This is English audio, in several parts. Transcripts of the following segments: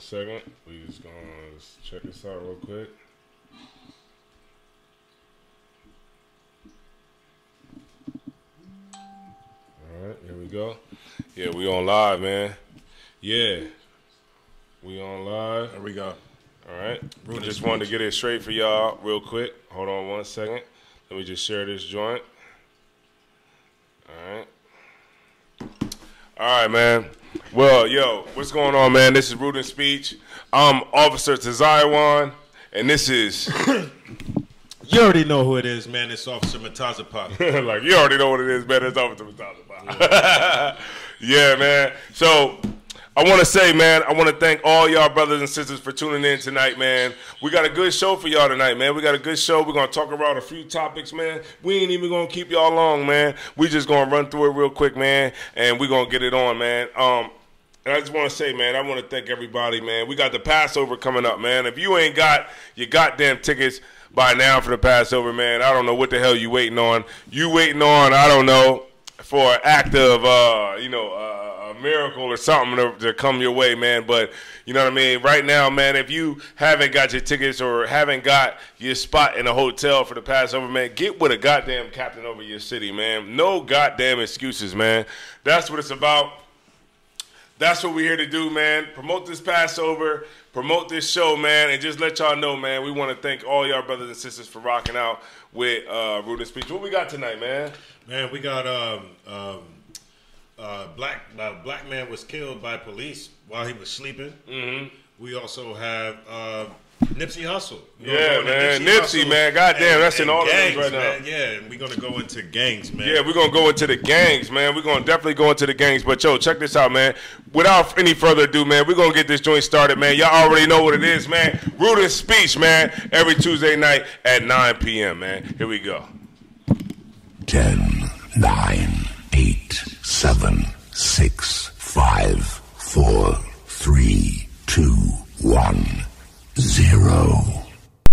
second. We just gonna check this out real quick. All right, here we go. Yeah, we on live, man. Yeah, we on live. There we go. All right. We just wanted to get it straight for y'all real quick. Hold on 1 second. Let me just share this joint. All right. All right, man. Well, yo, what's going on, man? This is Root and Speech. I'm Officer Tazaiwan, and this is... You already know who it is, man. It's Officer Matazapop. Like, you already know what it is, man. It's Officer Matazapop. Yeah, man. So... I want to say, man, I want to thank all y'all brothers and sisters for tuning in tonight, man. We got a good show for y'all tonight, man. We got a good show. We're going to talk about a few topics, man. We ain't even going to keep y'all long, man. We just going to run through it real quick, man, and we're going to get it on, man. And I just want to say, man, I want to thank everybody, man. We got the Passover coming up, man. If you ain't got your goddamn tickets by now for the Passover, man, I don't know what the hell you waiting on. You waiting on, I don't know, for an act of, a miracle or something to come your way, man. But you know what I mean? Right now, man, if you haven't got your tickets or haven't got your spot in a hotel for the Passover, man, get with a goddamn captain over your city, man. No goddamn excuses, man. That's what it's about. That's what we're here to do, man. Promote this Passover, promote this show, man, and just let y'all know, man, we want to thank all y'all brothers and sisters for rocking out with Root and Speech. What we got tonight, man? Man, we got black man was killed by police while he was sleeping. Mm-hmm. We also have Nipsey Hussle. Yeah, man. Nipsey, man. Goddamn, that's in all gangs, of us right man. now. Yeah, and we're going to go into gangs, man. Yeah, we're going to go into the gangs, man. We're going to definitely go into the gangs. But, yo, check this out, man. Without any further ado, man, we're going to get this joint started, man. Y'all already know what it is, man. Root and Speech, man. Every Tuesday night at 9 p.m., man. Here we go. 10, 9, 8, 7, 6, 5, 4, 3, 2, 1, 0.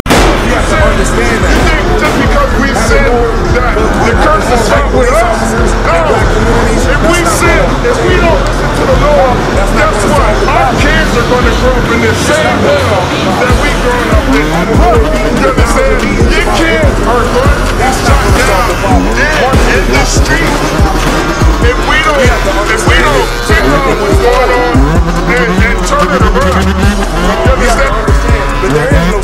You have to understand that. You think just because we sin that the curse is stuck with us? No. If we sin, if we don't listen to the Lord, guess what? Our kids are going to grow up in the same hell that we growing up in. You understand? Your kids are going to be shot down in the street. If we don't figure out what's going on and turn it around. You understand? But there is no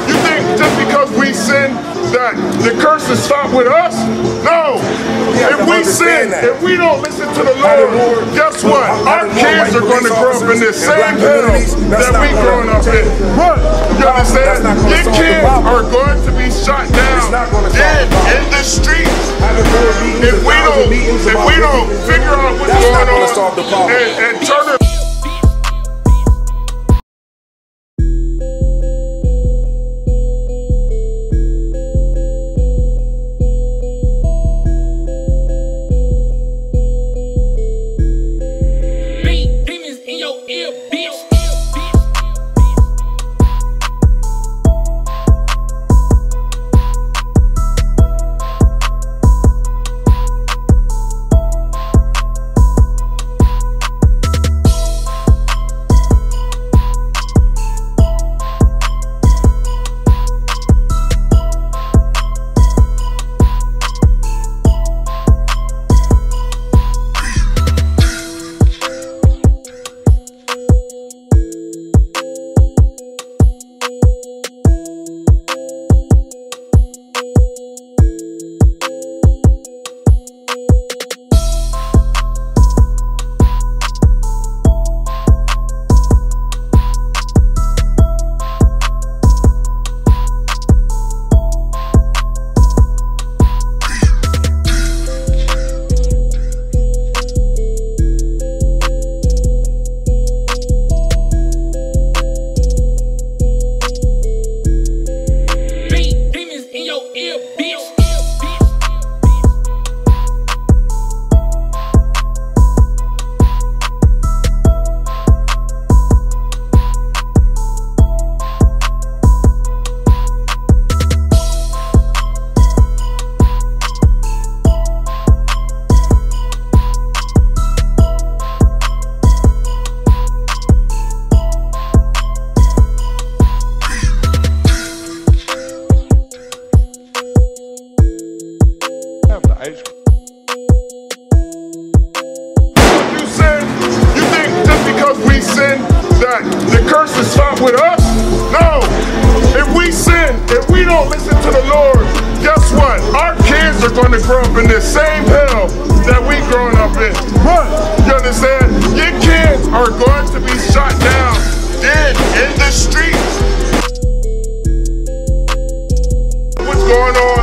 You think just because we sin that the curse is stopped with us? No. If we sin, if we don't listen to the Lord, guess what? Our kids are going to grow up in the same hell that we growing up in. You understand? Your kids are going to be shot down in the streets. If we don't figure out what's going on and turn it. if we don't listen to the Lord, guess what? Our kids are going to grow up in this same hell that we growing up in. You understand? Your kids are going to be shot down dead in the streets. What's going on?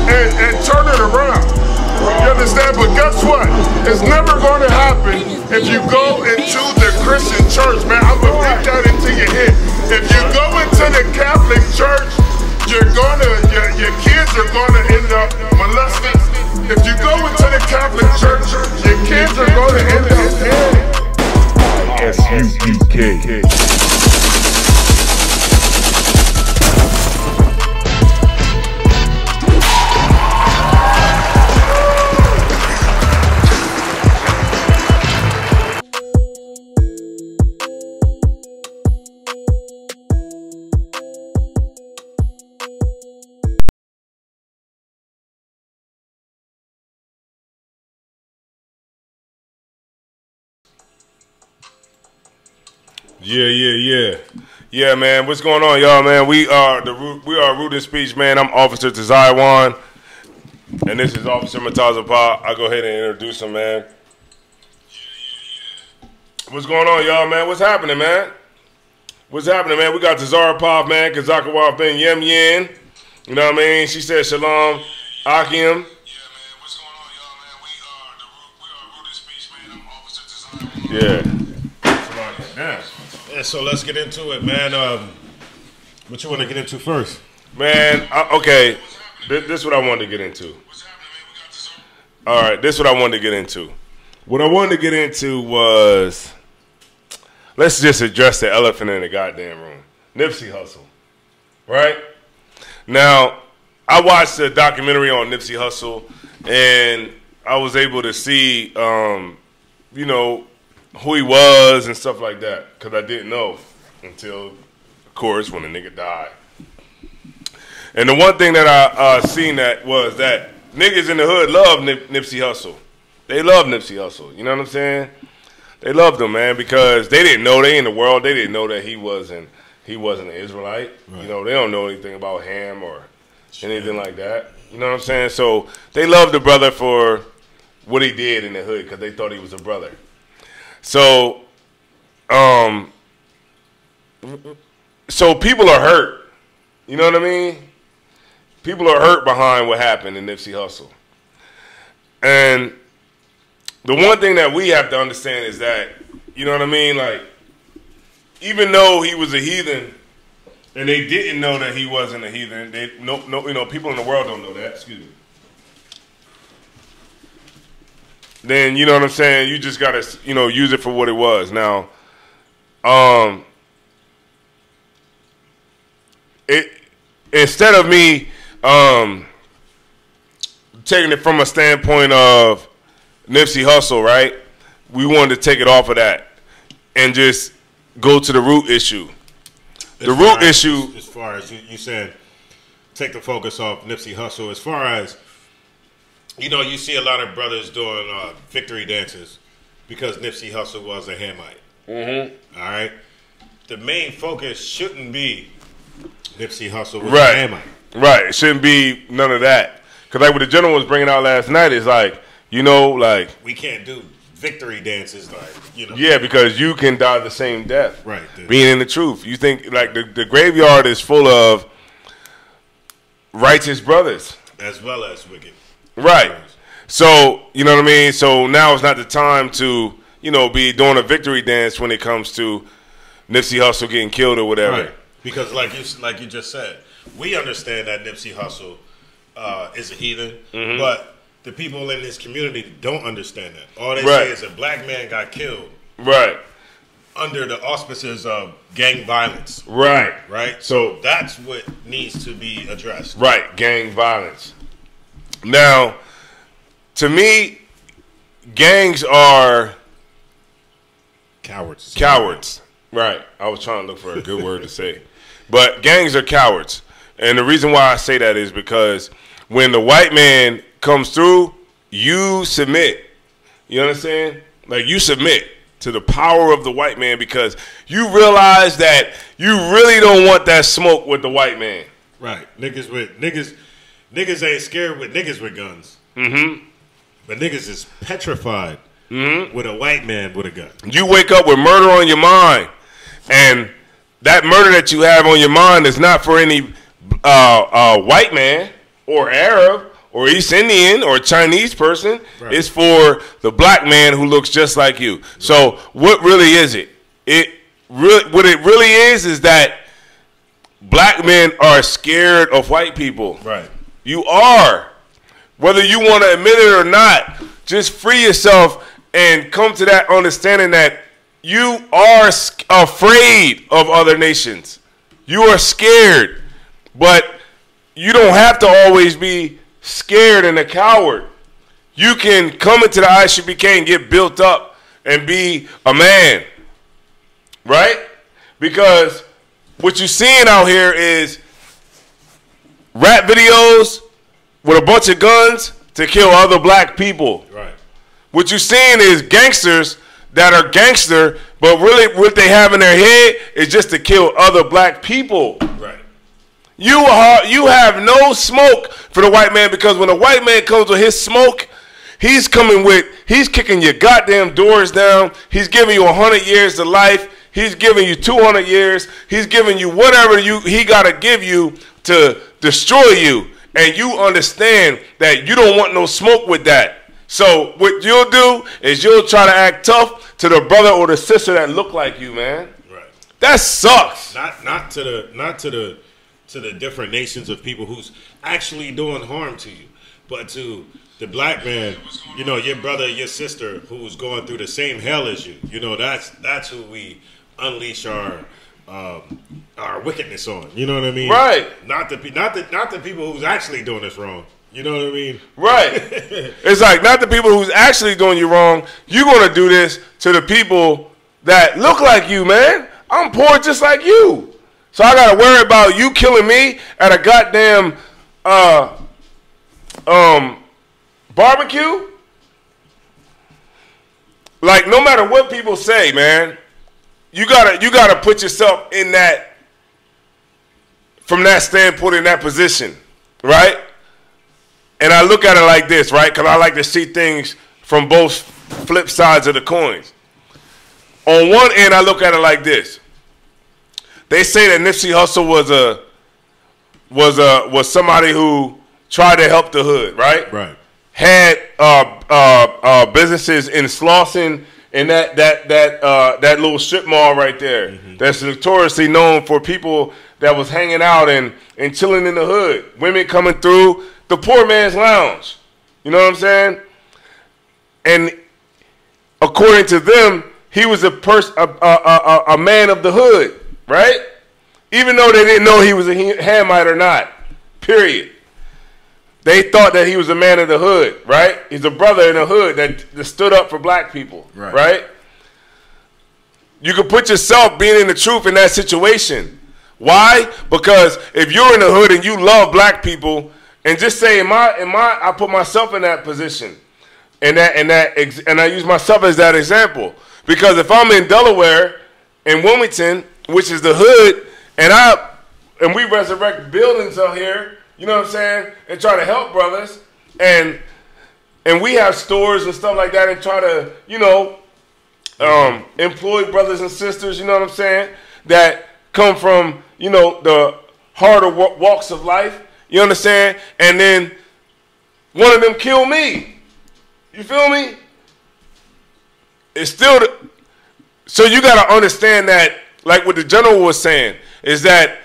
And turn it around. You understand? But guess what? It's never going to happen if you go into the Christian church, man. I'm going to beat that into your head. If you go into the Catholic church, your kids are going to end up molested. If you go into the Catholic church, your kids are going to end up dead. S-U-E-K. Yeah, man. What's going on, y'all, man? We are Root and Speech, man. I'm Officer Tazaiwan, and this is Officer Mataza Pa. I'll go ahead and introduce him, man. What's going on, y'all, man? What's happening, man? What's happening, man? We got Tazara Pov, man, Kazakawa Ben Yem Yin. You know what I mean? She said Shalom, Akim. Yeah, man. What's going on, y'all, man? We are Root and Speech, man. I'm Officer Tazaiwan. Yeah, so let's get into it, man. What you want to get into first? Man, okay. This is what I wanted to get into. All right, this is what I wanted to get into. What I wanted to get into was, let's just address the elephant in the goddamn room. Nipsey Hussle, right? Now, I watched a documentary on Nipsey Hussle, and I was able to see, you know, who he was and stuff like that, because I didn't know until, of course, when the nigga died. And the one thing that I seen that was that niggas in the hood love Nipsey Hussle. They love Nipsey Hussle. You know what I'm saying? They loved him, man, because they didn't know, they in the world, they didn't know that he wasn't an Israelite. Right. You know, they don't know anything about Ham or anything like that. You know what I'm saying? So they loved the brother for what he did in the hood because they thought he was a brother. So, so people are hurt. You know what I mean? People are hurt behind what happened in Nipsey Hussle. And the one thing that we have to understand is that, you know what I mean? Like, even though he was a heathen, and they didn't know that he wasn't a heathen, you know, people in the world don't know that. Excuse me. Then, you know what I'm saying, you just got to, you know, use it for what it was. Now, instead of me taking it from a standpoint of Nipsey Hussle, right, we wanted to take it off of that and just go to the root issue. The root issue. As far as you said, take the focus off Nipsey Hussle, as far as, you know, you see a lot of brothers doing victory dances because Nipsey Hussle was a Hamite. Mm-hmm. All right? The main focus shouldn't be Nipsey Hussle was a Hamite. Right. It shouldn't be none of that. Because like what the general was bringing out last night is like, you know, like, we can't do victory dances, like, you know. Yeah, because you can die the same death. Right. Being in the truth. You think, like, the graveyard is full of righteous brothers. As well as wicked. Right. So, you know what I mean? So now it's not the time to, you know, be doing a victory dance when it comes to Nipsey Hussle getting killed or whatever. Right. Because like you just said, we understand that Nipsey Hussle is a heathen, mm-hmm. but the people in this community don't understand that. All they say is a black man got killed. Right. Under the auspices of gang violence. Right. Right? So that's what needs to be addressed. Right. Gang violence. Now, to me, gangs are cowards. Cowards. Right. I was trying to look for a good word to say. But gangs are cowards. And the reason why I say that is because when the white man comes through, you submit. You understand? Like, you submit to the power of the white man because you realize that you really don't want that smoke with the white man. Right. Niggas ain't scared with niggas with guns. Mm-hmm. But niggas is petrified with a white man with a gun. You wake up with murder on your mind, and that murder that you have on your mind is not for any white man or Arab or East Indian or Chinese person. Right. It's for the black man who looks just like you. Right. So what really is it? What it really is that black men are scared of white people. Right. You are. Whether you want to admit it or not, just free yourself and come to that understanding that you are afraid of other nations. You are scared. But you don't have to always be scared and a coward. You can come into the ISUPK and get built up and be a man. Right? Because what you're seeing out here is rap videos with a bunch of guns to kill other black people. Right. What you're seeing is gangsters that are gangster, but really what they have in their head is just to kill other black people. Right. You have no smoke for the white man, because when the white man comes with his smoke, he's kicking your goddamn doors down. He's giving you 100 years to life. He's giving you 200 years. He's giving you whatever he got to give you to destroy you. And you understand that you don't want no smoke with that. So what you'll do is you'll try to act tough to the brother or the sister that look like you, man. Right. That sucks. Not to the different nations of people who's actually doing harm to you, but to the black man, you know, your brother, your sister who's going through the same hell as you. You know, that's who we unleash our wickedness on. You know what I mean? Right. Not the people who's actually doing this wrong. You know what I mean? Right. It's like not the people who's actually doing you wrong. You're gonna do this to the people that look like you, man. I'm poor just like you, so I gotta worry about you killing me at a goddamn barbecue. Like, no matter what people say, man, you gotta put yourself in that, from that standpoint, in that position, right? And I look at it like this, right? Because I like to see things from both flip sides of the coins. On one end, I look at it like this. They say that Nipsey Hussle was somebody who tried to help the hood, right? Right. Had businesses in Slauson and that little strip mall right there. Mm-hmm. That's notoriously known for people that was hanging out and chilling in the hood. Women coming through the poor man's lounge. You know what I'm saying? And according to them, he was a man of the hood, right? Even though they didn't know he was a Hamite or not. Period. They thought that he was a man of the hood, right? He's a brother in the hood that stood up for black people, right? You can put yourself being in the truth in that situation. Why? Because if you're in the hood and you love black people, and just say I put myself in that position, and I use myself as that example, because if I'm in Delaware, in Wilmington, which is the hood, and we resurrect buildings out here. You know what I'm saying? And try to help brothers. And we have stores and stuff like that and try to, you know, employ brothers and sisters, you know what I'm saying, that come from, you know, the harder walks of life. You understand? And then one of them kill me. You feel me? It's still so you got to understand that, like what the general was saying, is that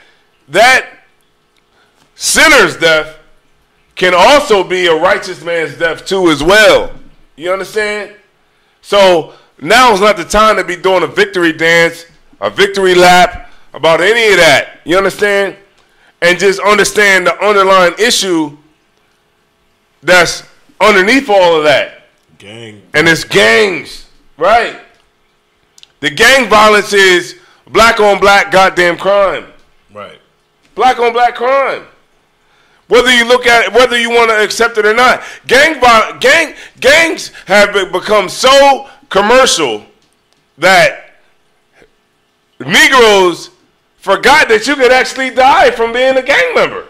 sinner's death can also be a righteous man's death too as well. You understand? So now is not the time to be doing a victory dance, a victory lap about any of that. You understand? And just understand the underlying issue that's underneath all of that. Gang. And it's gangs, right? The gang violence is black on black goddamn crime. Right. Black on black crime. Whether you look at it, whether you want to accept it or not, gangs have become so commercial that Negroes forgot that you could actually die from being a gang member.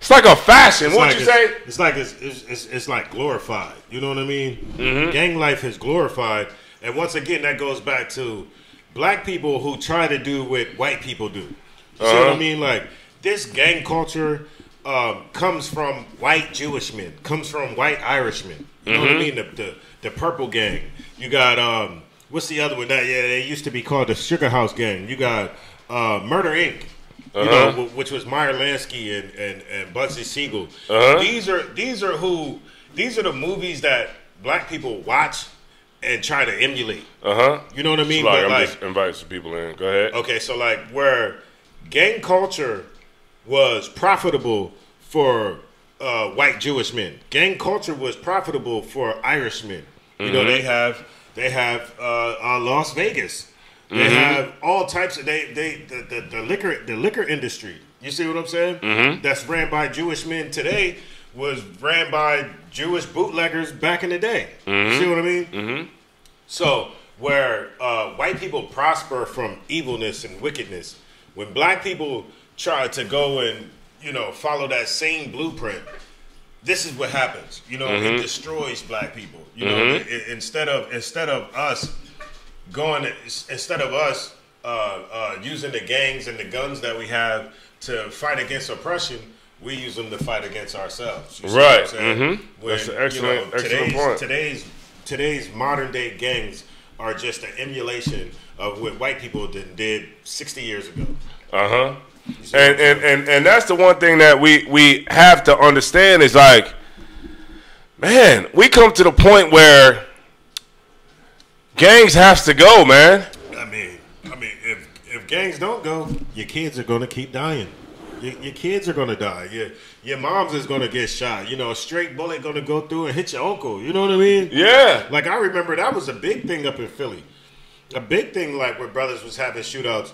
It's like a fashion. What you say? It's like it's like glorified. You know what I mean? Gang life is glorified, and once again, that goes back to black people who try to do what white people do. You see what I mean? Like this gang culture comes from white Jewish men, comes from white Irishmen. You know what I mean? The purple gang. You got what's the other one? They used to be called the Sugar House Gang. You got Murder Inc. You know, which was Meyer Lansky and Bugsy Siegel. These are the movies that black people watch and try to emulate. You know what I mean? So I'm just inviting some people in. Go ahead. Okay, so like where gang culture was profitable for white Jewish men, gang culture was profitable for Irishmen. You know, they have Las Vegas. They have all types of the liquor industry. You see what I'm saying? That's ran by Jewish men today was ran by Jewish bootleggers back in the day. You see what I mean? So where white people prosper from evilness and wickedness, when black people try to go and follow that same blueprint, this is what happens. You know, it destroys black people. You know, instead of us using the gangs and the guns that we have to fight against oppression, we use them to fight against ourselves. You see what I'm saying? That's an excellent point. Today's modern day gangs are just an emulation of what white people did 60 years ago. And that's the one thing that we have to understand is like, man, we come to the point where gangs has to go, man. I mean, if gangs don't go, your kids are gonna keep dying. Your kids are gonna die. Your mom's is gonna get shot. A straight bullet gonna go through and hit your uncle. You know what I mean? Yeah. Like I remember that was a big thing up in Philly. A big thing, like where brothers was having shootouts,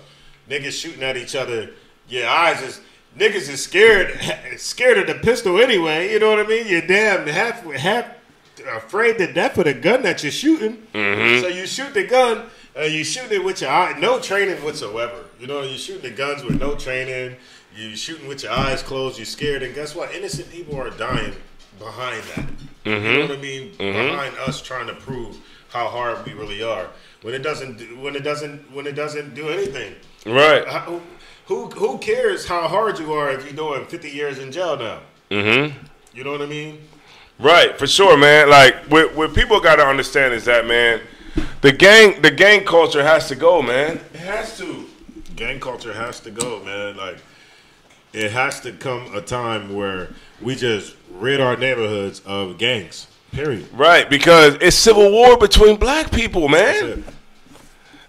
niggas shooting at each other. Your eyes is niggas is scared of the pistol anyway. You know what I mean? You're damn half afraid to death of the gun that you're shooting. So you shoot the gun, you shoot it with your eye, no training whatsoever. You shoot the guns with no training. You shooting with your eyes closed. You're scared, and guess what? Innocent people are dying behind that. You know what I mean? Behind us trying to prove how hard we really are when it doesn't do anything. Right. Who cares how hard you are if you're doing 50 years in jail now? You know what I mean? Right, for sure, man. Like what people got to understand is that, man, the gang culture has to go, man. It has to. Gang culture has to go, man. Like it has to come a time where we just rid our neighborhoods of gangs. Period. Right, because it's civil war between black people, man.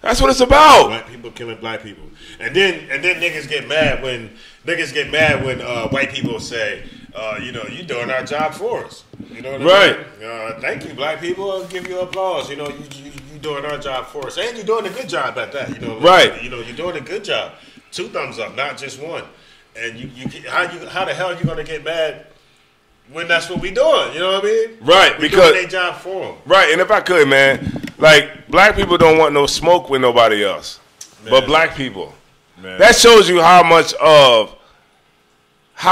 That's what it's about. Black people killing black people, and then niggas get mad when white people say, you doing our job for us. You know what I mean? Thank you, black people. I'll give you applause. You doing our job for us, and you're doing a good job at that. Right. You're doing a good job. 2 thumbs up, not just one. And how the hell are you gonna get mad when that's what we doing? You know what I mean? Right. We because doing their job for them. Right. And if I could, man, like black people don't want no smoke with nobody else, but black people. Man. That shows you how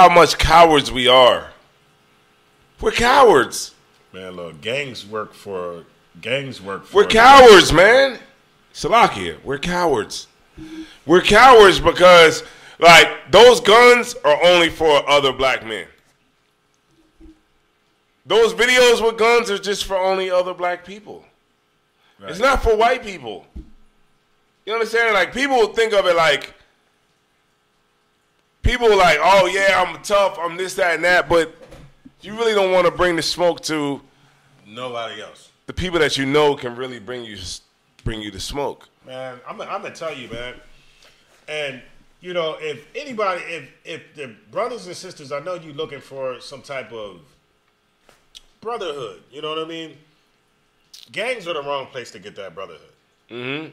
much cowards we are. We're cowards. Man, look, gangs work for. We're cowards, man. Salakia, we're cowards. We're cowards because, like, those guns are only for other black men. Those videos with guns are just for only other black people. Right. It's not for white people. You understand? Like, people think of it like, people like, oh, yeah, I'm tough, I'm this, that, and that, but you really don't want to bring the smoke to nobody else. The people that you know can really bring you the smoke. Man, I'm gonna tell you, man. And if anybody, if the brothers and sisters, I know you looking for some type of brotherhood. You know what I mean? Gangs are the wrong place to get that brotherhood.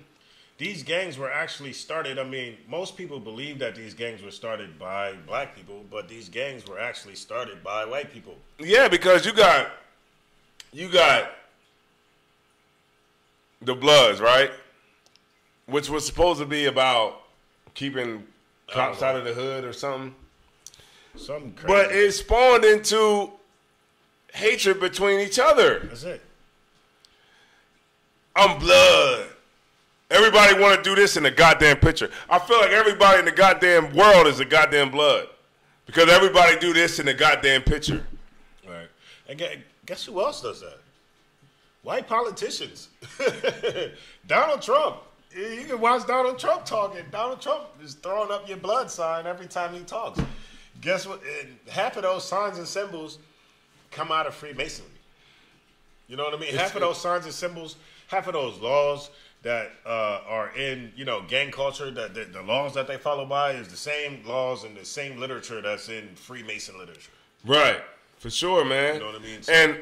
These gangs were actually started. I mean, most people believe that these gangs were started by black people, but these gangs were actually started by white people. Yeah, because you got the Bloods, right? Which was supposed to be about keeping cops out of the hood or something. Something crazy. But it spawned into hatred between each other. That's it. I'm blood. Everybody want to do this in the goddamn picture. I feel like everybody in the goddamn world is a goddamn blood. Because everybody do this in the goddamn picture. Right. And guess who else does that? White politicians. Donald Trump. You can watch Donald Trump talking. Donald Trump is throwing up your blood sign every time he talks. Guess what? Half of those signs and symbols come out of Freemasonry. You know what I mean? Half of those signs and symbols, half of those laws that are in, gang culture, that the laws that they follow by is the same laws and the same literature that's in Freemason literature. Right. For sure, man. You know what I mean? So,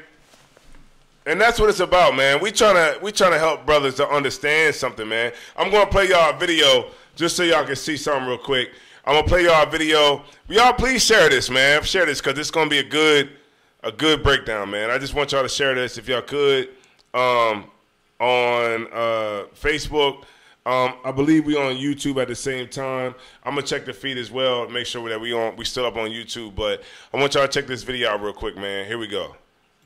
and that's what it's about, man. We trying to help brothers to understand something, man. I'm gonna play y'all a video just so y'all can see something real quick. I'm gonna play y'all a video. Y'all please share this, man. Share this because it's gonna be a good breakdown, man. I just want y'all to share this if y'all could on Facebook. I believe we on YouTube at the same time. I'm gonna check the feed as well, make sure that we still up on YouTube. But I want y'all to check this video out real quick, man. Here we go.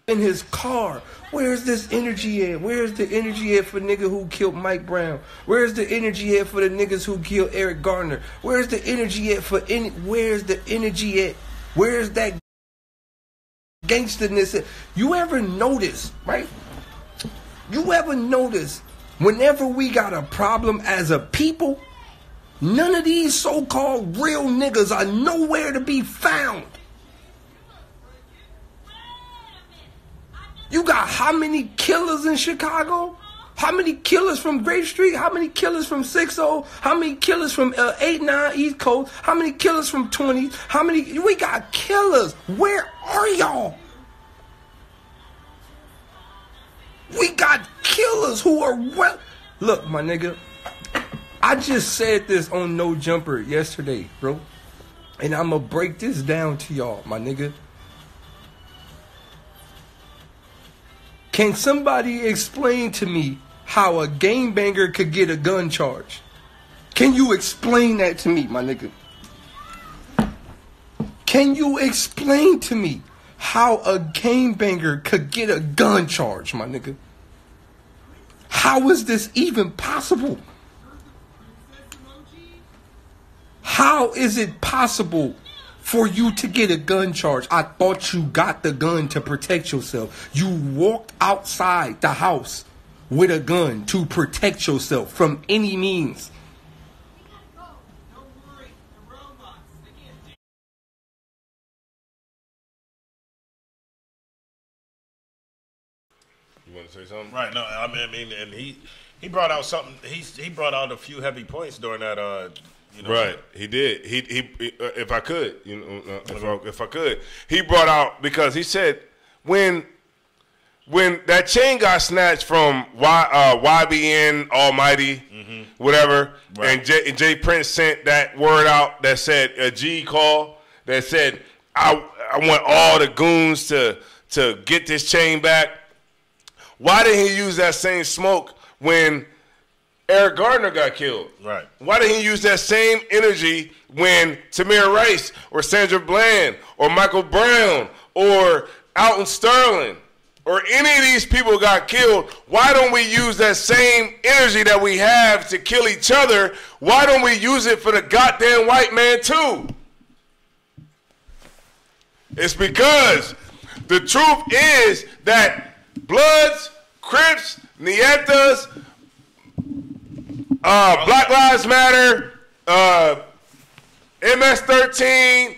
In his car, where's this energy at? Where's the energy at for nigga who killed Mike Brown? Where's the energy at for the niggas who killed Eric Garner? Where's the energy at for where's the energy at? Where's that gangsterness at? You ever notice, right? You ever notice whenever we got a problem as a people, none of these so-called real niggas are nowhere to be found. You got how many killers in Chicago? How many killers from Grape Street? How many killers from 6-0? How many killers from 8-9 East Coast? How many killers from 20? How many? We got killers. Where are y'all? We got killers who are well. Look, my nigga, I just said this on No Jumper yesterday, bro. And I'm going to break this down to y'all, my nigga. Can somebody explain to me how a gangbanger could get a gun charge? Can you explain that to me, my nigga? Can you explain to me how a gangbanger could get a gun charge, my nigga? How is this even possible? How is it possible for you to get a gun charge? I thought you got the gun to protect yourself. You walked outside the house with a gun to protect yourself from any means. You want to say something? right. No, I mean, and he brought out something. He brought out a few heavy points during that. Right, he did. He if I could, if I could, he brought out because he said when that chain got snatched from YBN Almighty, whatever, Right. and Jay Prince sent that word out that said a G call that said I want all the goons to get this chain back. Why didn't he use that same smoke when Eric Gardner got killed? Right. Why didn't he use that same energy when Tamir Rice or Sandra Bland or Michael Brown or Alton Sterling or any of these people got killed? Why don't we use that same energy that we have to kill each other? Why don't we use it for the goddamn white man too? It's because the truth is that Bloods, Crips, Nietas, Black Lives Matter, MS-13,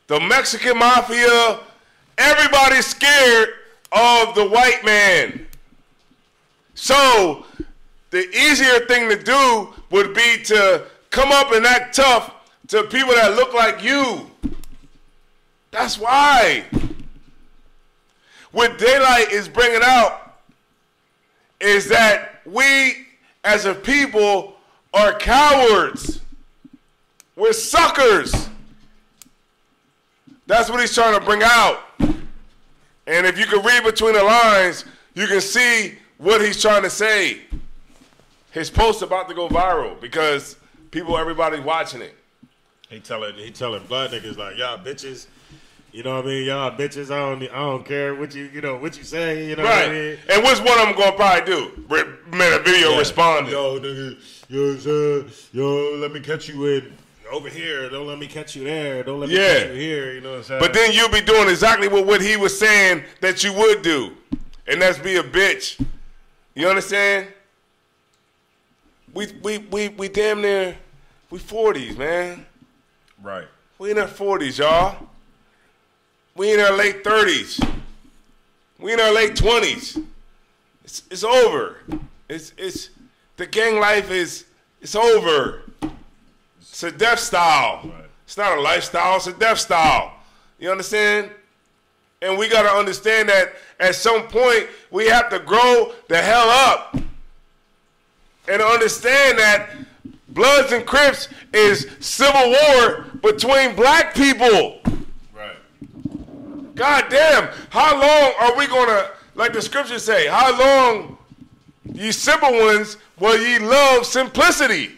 the Mexican Mafia, everybody's scared of the white man. So the easier thing to do would be to come up and act tough to people that look like you. That's why. What Daylight is bringing out is that we as a people are cowards. We're suckers. That's what he's trying to bring out. And if you can read between the lines, you can see what he's trying to say. His post's about to go viral because everybody's watching it. He telling blood niggas like, y'all bitches. You know what I mean? Y'all bitches. I don't care what you say. You know Right. what I mean? And what's one of them gonna probably do? Man, a video responding. Yo, nigga, yo, let me catch you in over here. Don't let me catch you there. Don't let me catch you here. You know what I'm saying? But then you'll be doing exactly what he was saying that you would do, and that's be a bitch. You understand? We damn near, we 40s, man. right. We in our 40s, y'all. We in our late 30s. We in our late 20s. It's over. It's the gang life it's over. It's a death style. Right. It's not a lifestyle, it's a death style. You understand? And we gotta understand that at some point we have to grow the hell up and understand that Bloods and Crips is civil war between black people. Right. God damn, how long are we gonna, like the scriptures say, how long, ye simple ones, will ye love simplicity?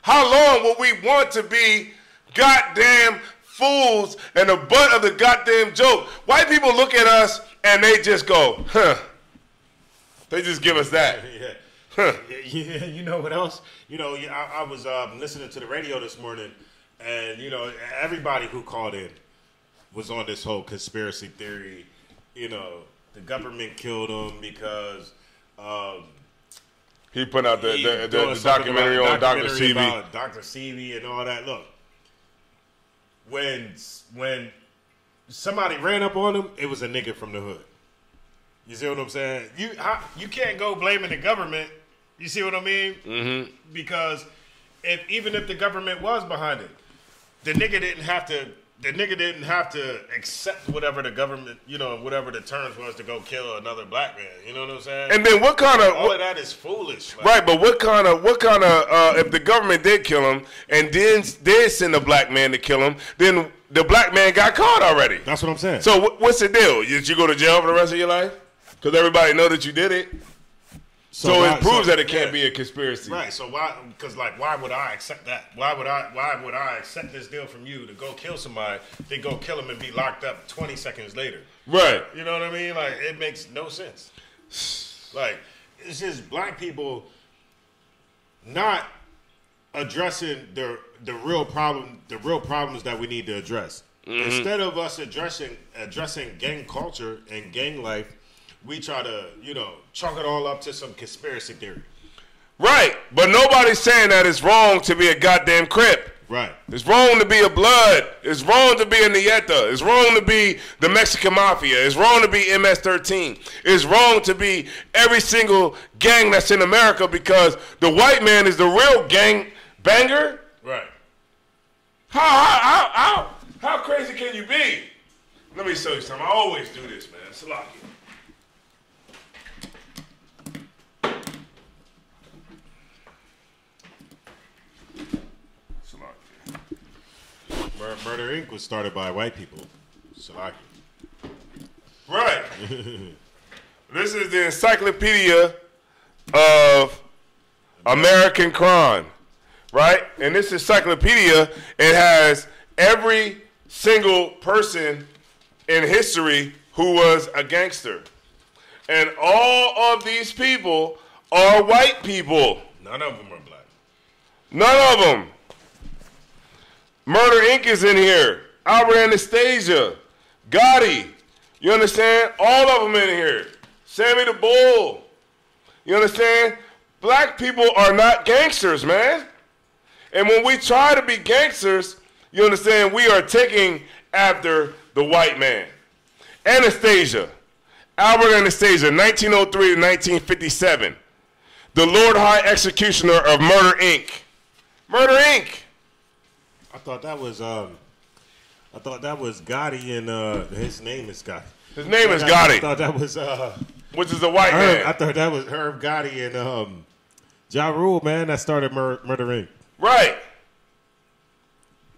How long will we want to be goddamn fools and the butt of the goddamn joke? White people look at us and they just go, huh. They just give us that. Yeah. Huh. Yeah, you know what else? You know, I was listening to the radio this morning, and you know, everybody who called in was on this whole conspiracy theory. You know, the government killed him because He put out he the doing something documentary about- on Dr. documentary Sebi. about Dr. Sebi and all that. Look, when somebody ran up on him, it was a nigga from the hood. You see what I'm saying? You can't go blaming the government. You see what I mean? Mm-hmm. Because even if the government was behind it, the nigga didn't have to accept whatever the government, you know, whatever the terms was to go kill another black man. You know what I'm saying? And then what kind of all of that is foolish. Like, right? But what kind of if the government did kill him and then did send a black man to kill him, then the black man got caught already. That's what I'm saying. So what's the deal? Did you go to jail for the rest of your life? Because everybody know that you did it. So it proves that it can't be a conspiracy. Right. So why? Because why would I accept that? Why would I accept this deal from you to go kill somebody, then go kill him and be locked up 20 seconds later? Right. You know what I mean? Like, it makes no sense. Like, it's just black people not addressing the real problems that we need to address. Mm-hmm. Instead of us addressing gang culture and gang life, we try to, you know, chalk it all up to some conspiracy theory. Right. But nobody's saying that it's wrong to be a goddamn Crip. Right. It's wrong to be a Blood. It's wrong to be a Nieta. It's wrong to be the Mexican Mafia. It's wrong to be MS-13. It's wrong to be every single gang that's in America because the white man is the real gang banger. Right. How crazy can you be? Let me show you something. I always do this, man. Salaki. Murder Inc. was started by white people. Salaki. Right. This is the encyclopedia of American crime, right? And this encyclopedia, it has every single person in history who was a gangster. And all of these people are white people. None of them are black. None of them. Murder Inc. is in here. Albert Anastasia. Gotti. You understand? All of them in here. Sammy the Bull. You understand? Black people are not gangsters, man. And when we try to be gangsters, you understand, we are taking after the white man. Anastasia. Albert Anastasia, 1903 to 1957. The Lord High Executioner of Murder Inc. Murder Inc. I thought that was Gotti and his name is Gotti. His name is I Gotti, thought that was which is a white Herb, man. I thought that was Herb Gotti and Ja Rule, man, that started Murder Inc. Right.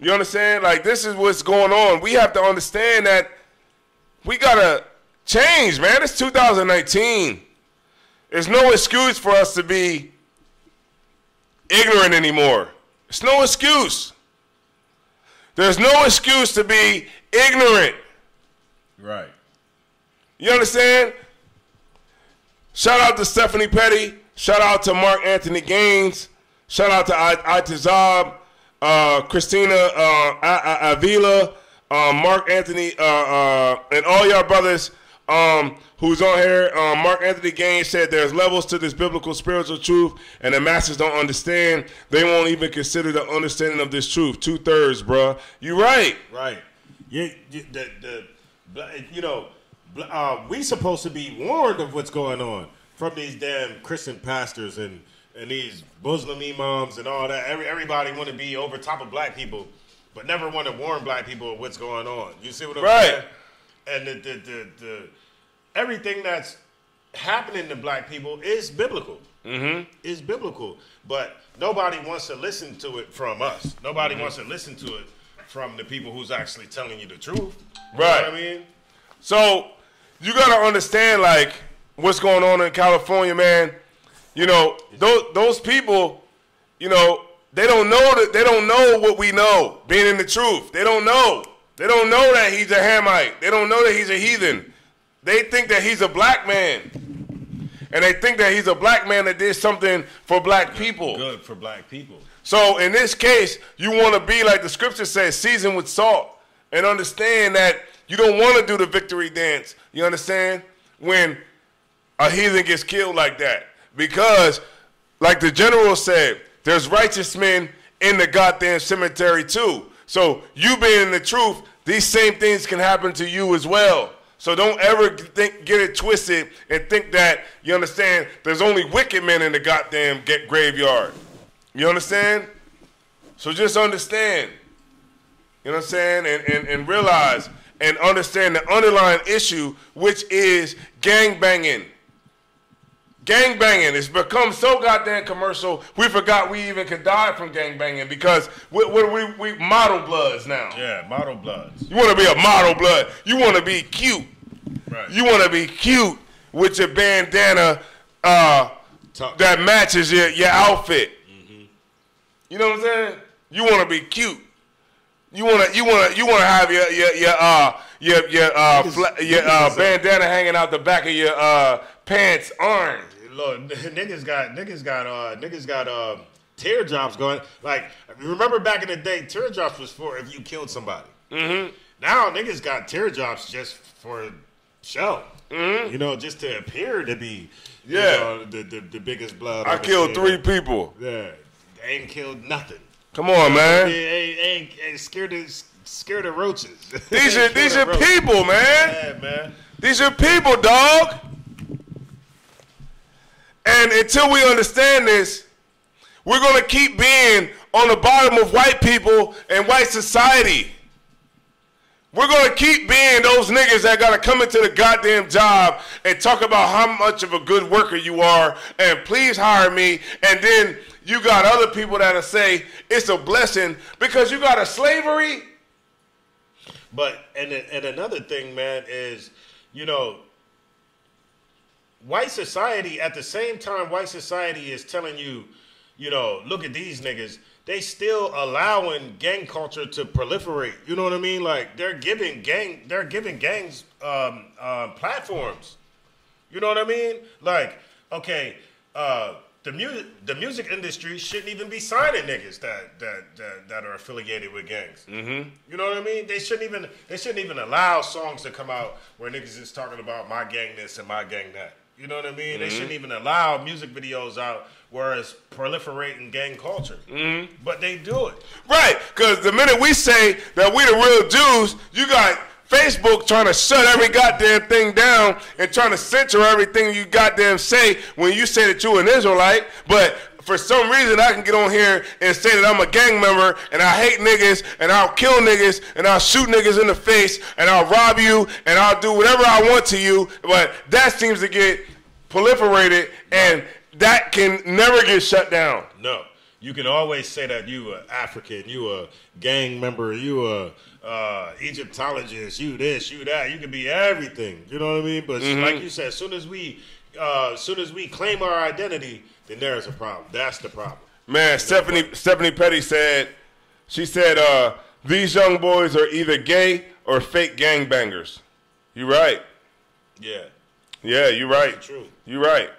You understand? Like, this is what's going on. We have to understand that we got to change, man. It's 2019. There's no excuse for us to be ignorant anymore. It's no excuse. There's no excuse to be ignorant. Right. You understand? Shout out to Stephanie Petty. Shout out to Mark Anthony Gaines. Shout out to Itazab, Christina Avila, Mark Anthony, and all y'all brothers who's on here. Mark Anthony Gaines said there's levels to this biblical spiritual truth, and the masses don't understand. They won't even consider the understanding of this truth. 2/3, bruh. You right. Right. We supposed to be warned of what's going on from these damn Christian pastors and these Muslim imams and all that. Everybody want to be over top of black people, but never want to warn black people of what's going on. You see what I'm saying? And the everything that's happening to black people is biblical. Mm-hmm. It's biblical, but nobody wants to listen to it from us. Nobody wants to listen to it from the people who's actually telling you the truth. You know what I mean? So you gotta understand, like, what's going on in California, man. You know, those people, you know, they don't know what we know, being in the truth. They don't know. They don't know that he's a Hamite. They don't know that he's a heathen. They think that he's a black man. And they think that he's a black man that did something for black people. Good for black people. So in this case, you want to be, like the scripture says, seasoned with salt. And understand that you don't want to do the victory dance. You understand? When a heathen gets killed like that. Because, like the general said, there's righteous men in the goddamn cemetery too. So you being in the truth, these same things can happen to you as well. So don't ever get it twisted and think that, you understand, there's only wicked men in the goddamn graveyard. You understand? So just understand. You know what I'm saying? And realize and understand the underlying issue, which is gangbanging. Gangbanging. It's become so goddamn commercial, we forgot we even could die from gangbanging because we model bloods now. Yeah, model bloods. You want to be a model blood. You want to be cute. Right. You want to be cute with your bandana that matches your outfit. Mm-hmm. You know what I'm saying? You want to be cute. You want to have your bandana hanging out the back of your pants arm. Lord, niggas got teardrops going. Like, remember back in the day, teardrops was for if you killed somebody. Mm-hmm. Now niggas got teardrops just for show. Mm-hmm. You know, just to appear to be, you know, the biggest blood. I killed 3 people. Yeah, they ain't killed nothing. Come on, man. Ain't scared of roaches. These are people, man. Yeah, man. These are people, dog. And until we understand this, we're going to keep being on the bottom of white people and white society. We're going to keep being those niggas that got to come into the goddamn job and talk about how much of a good worker you are and please hire me. And then you got other people that'll say it's a blessing because you got a slavery. But, and another thing, man, is, you know, white society, at the same time white society is telling you, you know, look at these niggas, they still allowing gang culture to proliferate. You know what I mean? Like, they're giving gangs platforms. You know what I mean? Like, okay, the music industry shouldn't even be signing niggas that are affiliated with gangs. Mm-hmm. You know what I mean? They shouldn't even allow songs to come out where niggas is talking about my gang this and my gang that. You know what I mean? Mm-hmm. They shouldn't even allow music videos out where it's proliferating gang culture. Mm-hmm. But they do it. Right, because the minute we say that we the real Jews, you got Facebook trying to shut every goddamn thing down and trying to censor everything you goddamn say when you say that you an Israelite. But for some reason, I can get on here and say that I'm a gang member and I hate niggas and I'll kill niggas and I'll shoot niggas in the face and I'll rob you and I'll do whatever I want to you. But that seems to get proliferated and that can never get shut down. No. You can always say that you are African, you a gang member, you a Egyptologist, you this, you that. You can be everything. You know what I mean? But like you said, as soon as we claim our identity, then there's a problem. That's the problem. Man, Stephanie Petty said, she said, these young boys are either gay or fake gangbangers. You right. Yeah. Yeah, you're right. That's the truth. You're right.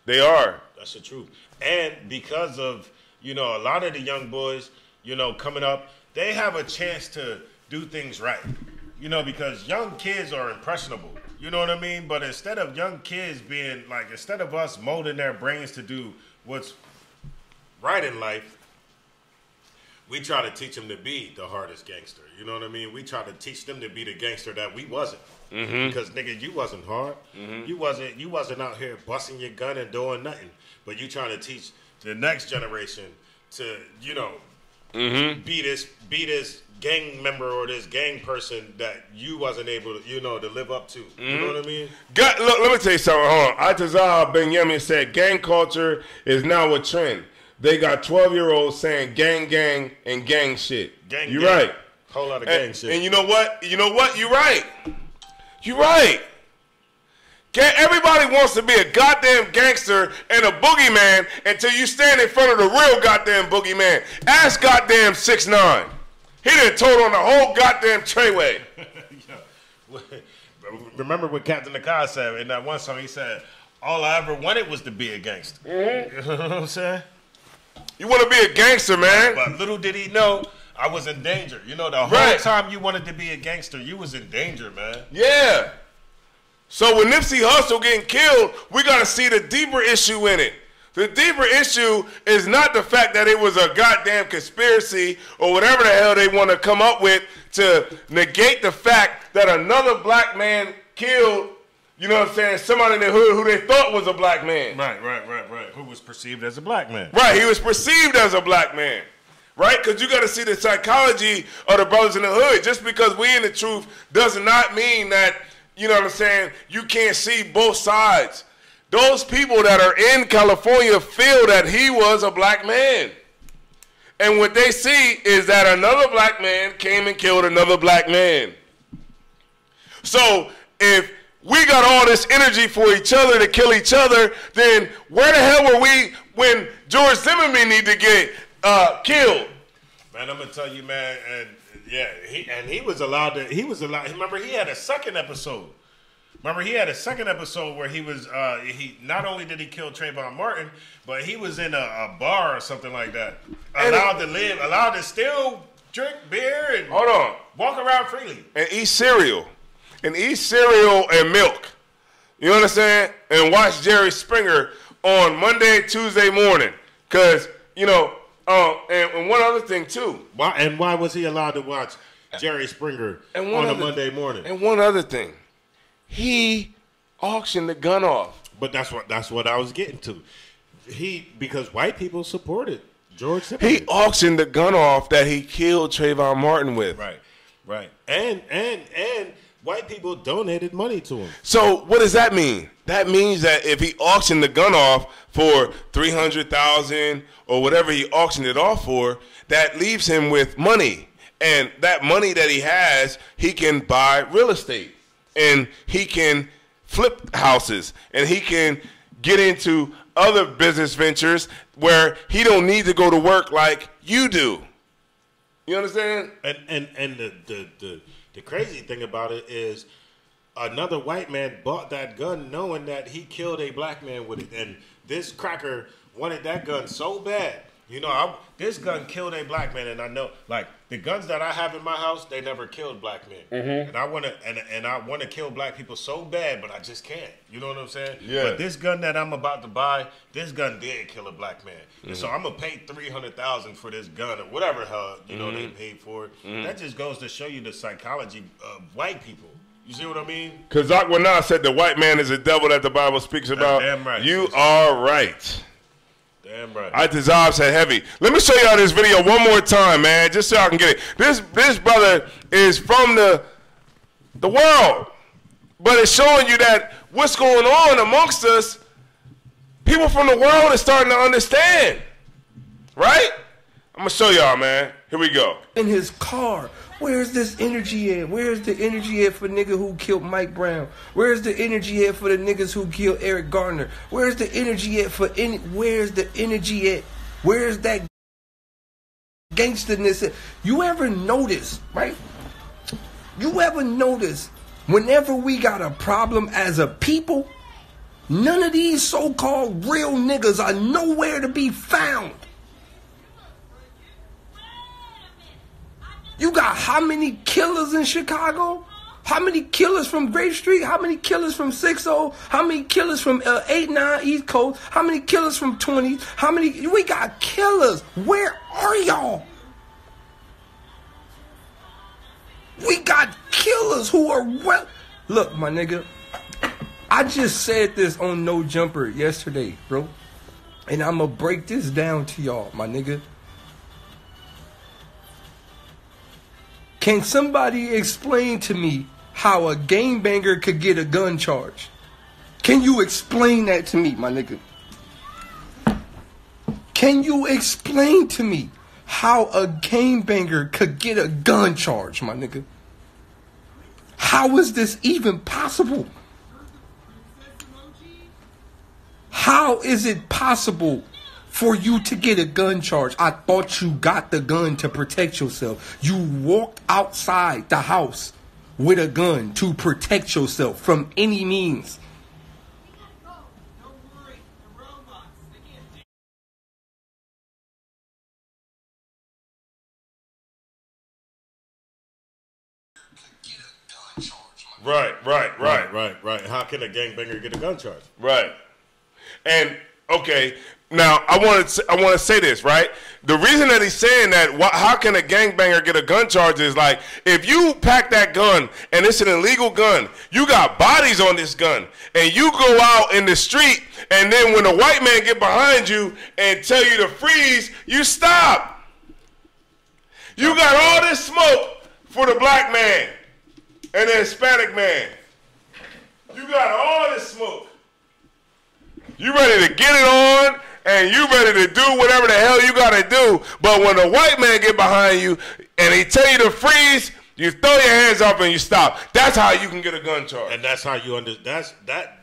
They are. That's the truth. And because of, a lot of the young boys, coming up, they have a chance to do things right. Because young kids are impressionable. You know what I mean? But instead of young kids being like, instead of us molding their brains to do what's right in life, we try to teach them to be the hardest gangster. You know what I mean? We try to teach them to be the gangster that we wasn't. Mm-hmm. Because nigga, you wasn't hard. Mm-hmm. You wasn't out here busting your gun and doing nothing. But you trying to teach the next generation to, be this gang member or this gang person that you wasn't able to, to live up to. Mm-hmm. You know what I mean? Look, let me tell you something. Hold on. Atazah Ben Yemen said gang culture is now a trend. They got 12-year-olds saying gang, gang, and gang shit. Gang, You're gang. right. Whole lot of gang shit. And you know what? You're right. You're right. Everybody wants to be a goddamn gangster and a boogeyman until you stand in front of the real goddamn boogeyman. Ask goddamn 6ix9ine. He done told on the whole goddamn Treyway. Remember what Captain Nakai said in that one song? He said, all I ever wanted was to be a gangster. Mm-hmm. You know what I'm saying? You want to be a gangster, man. But little did he know, I was in danger. The whole time you wanted to be a gangster, you was in danger, man. Yeah. So when Nipsey Hussle getting killed, we got to see the deeper issue in it. The deeper issue is not the fact that it was a goddamn conspiracy or whatever the hell they want to come up with to negate the fact that another black man killed, somebody in the hood who they thought was a black man. Right. Who was perceived as a black man. Right, he was perceived as a black man. Right? Because you got to see the psychology of the brothers in the hood. Just because we in the truth does not mean that, you can't see both sides. Those people that are in California feel that he was a black man. And what they see is that another black man came and killed another black man. So if we got all this energy for each other to kill each other, then where the hell were we when George Zimmerman need to get killed? Man, I'm gonna tell you, man, and yeah, he was allowed. Remember, he had a second episode. Where he was. He not only did he kill Trayvon Martin, but he was in a bar or something like that. Allowed to still drink beer and walk around freely and eat cereal, and milk. You understand? And watch Jerry Springer on Monday, Tuesday morning, because and one other thing too. Why was he allowed to watch Jerry Springer on a Monday morning? And one other thing, he auctioned the gun off. But that's what I was getting to. Because white people supported George Zimmerman. He auctioned the gun off that he killed Trayvon Martin with. Right. And white people donated money to him. So what does that mean? That means that if he auctioned the gun off for $300,000 or whatever he auctioned it off for, that leaves him with money. And that money that he has, he can buy real estate. And he can flip houses. And he can get into other business ventures where he don't need to go to work like you do. You understand? And the crazy thing about it is another white man bought that gun knowing that he killed a black man with it. And this cracker wanted that gun so bad. This gun killed a black man, and I know, like, the guns that I have in my house, they never killed black men. Mm-hmm. And I want to kill black people so bad, but I just can't. You know what I'm saying? Yeah. But this gun that I'm about to buy, this gun did kill a black man. Mm-hmm. And so I'm gonna pay $300,000 for this gun or whatever hell they paid for it. Mm-hmm. That just goes to show you the psychology of white people. You see what I mean? Because Aquana said the white man is a devil that the Bible speaks about. Damn right. You are right. Damn right. Atazah said heavy. Let me show y'all this video one more time, man, just so y'all can get it. This brother is from the world, but it's showing you that what's going on amongst us, people from the world are starting to understand, right? I'm going to show y'all, man. Here we go. In his car. Where's this energy at? Where's the energy at for nigga who killed Mike Brown? Where's the energy at for the niggas who killed Eric Garner? Where's the energy at Where's the energy at? Where's that energy at? Where's the energy at for the niggas who killed Mike Brown? Where's the energy at for the niggas who killed Eric Garner? Where's the energy at for Where's the energy at for the niggas who killed Eric Garner? Where's the energy at for energy at? Where's that gangsterness. You ever notice, right? You ever notice whenever we got a problem as a people, none of these so-called real niggas are nowhere to be found. You got how many killers in Chicago? How many killers from Grape Street? How many killers from 60? How many killers from 89 East Coast? How many killers from 20? How many? We got killers. Where are y'all? We got killers who are well. Look, my nigga, I just said this on No Jumper yesterday, bro. And I'm going to break this down to y'all, my nigga. Can somebody explain to me how a gangbanger could get a gun charge? Can you explain that to me, my nigga? Can you explain to me how a gangbanger could get a gun charge, my nigga? How is this even possible? How is it possible for you to get a gun charge? I thought you got the gun to protect yourself. You walked outside the house with a gun to protect yourself from any means. Right. How can a gangbanger get a gun charge? Right. And okay, now I want to say this, right? The reason that he's saying that, how can a gangbanger get a gun charge, is like, if you pack that gun and it's an illegal gun, you got bodies on this gun, and you go out in the street, and then when a white man get behind you and tell you to freeze, you stop. You got all this smoke for the black man and the Hispanic man. You got all this smoke. You ready to get it on, and you ready to do whatever the hell you got to do. But when a white man get behind you and he tell you to freeze, you throw your hands up and you stop. That's how you can get a gun charge. And that's how you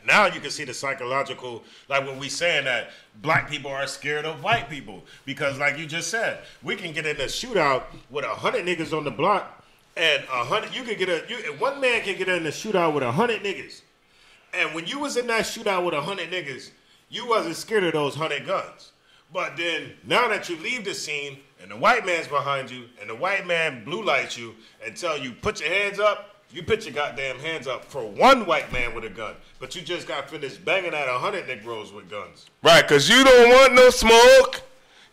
now you can see the psychological, like when we saying that black people are scared of white people. Because like you just said, we can get in a shootout with 100 niggas on the block, and 100, one man can get in a shootout with 100 niggas. And when you was in that shootout with 100 niggas, you wasn't scared of those 100 guns. But then, now that you leave the scene, and the white man's behind you, and the white man blue lights you, and tell you, put your hands up, you put your goddamn hands up for one white man with a gun. But you just got finished banging at 100 Negroes with guns. Right, because you don't want no smoke.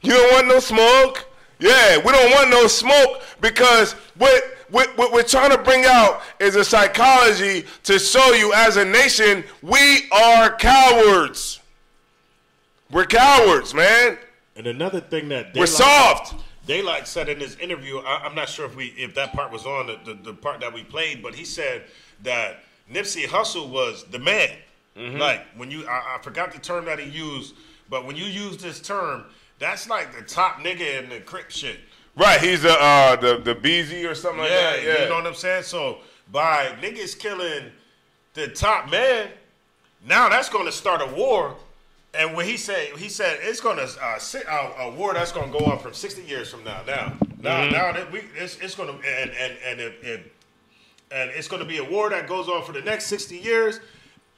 You don't want no smoke. Yeah, we don't want no smoke, because what we're trying to bring out is a psychology to show you, as a nation, we are cowards. We're cowards, man. And another thing that we're soft. Daylight said in his interview, I'm not sure if that part was on the part that we played, but he said that Nipsey Hussle was the man. Mm-hmm. Like when I forgot the term that he used, but when you use this term, that's like the top nigga in the Crip shit. Right, he's the BZ or something like that. Yeah, you know what I'm saying? So by niggas killing the top man, now that's going to start a war. And when he said it's going to a war that's going to go on from 60 years from now. Now it's going to and it's going to be a war that goes on for the next 60 years,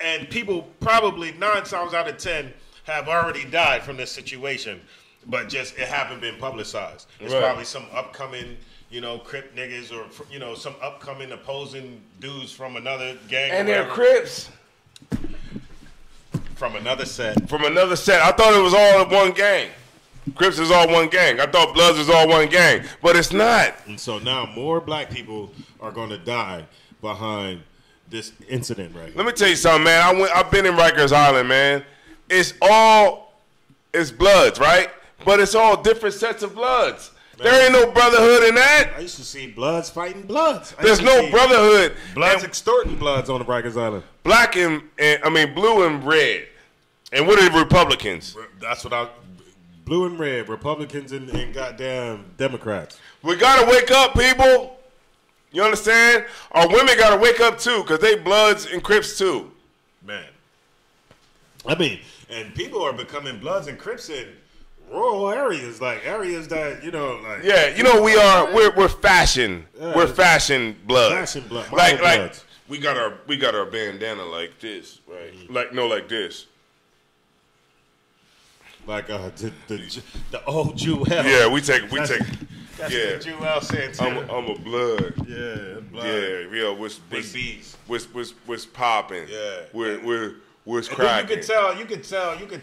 and people probably 9 times out of 10 have already died from this situation. But just it haven't been publicized. It's probably some upcoming, Crip niggas, or some upcoming opposing dudes from another gang. And they're Crips. From another set. From another set. I thought it was all one gang. Crips is all one gang. I thought Bloods was all one gang, but it's not. And so now more black people are going to die behind this incident, right? Let me tell you something, man. I've been in Rikers Island, man. It's Bloods, right? But it's all different sets of Bloods. Man. There ain't no brotherhood in that. I used to see Bloods fighting Bloods. There's no brotherhood. Bloods extorting Bloods on the Rikers Island. Blue and red. And what are the Republicans? That's what blue and red, Republicans and goddamn Democrats. We gotta wake up, people. You understand? Our women gotta wake up too, because they Bloods and Crips too. Man. I mean, and people are becoming Bloods and Crips in rural areas, like areas that, you know, like. Yeah, you know, we're fashion. Yeah. We're fashion blood. Fashion blood. Like bloods. we got our bandana like this, right? Like this. Like the old Jewel. Yeah, we take. That's Yeah, the Jewel Santana. I'm a blood. Yeah, blood. Yeah, what's Big B's. What's popping? Yeah. What's And then cracking? you could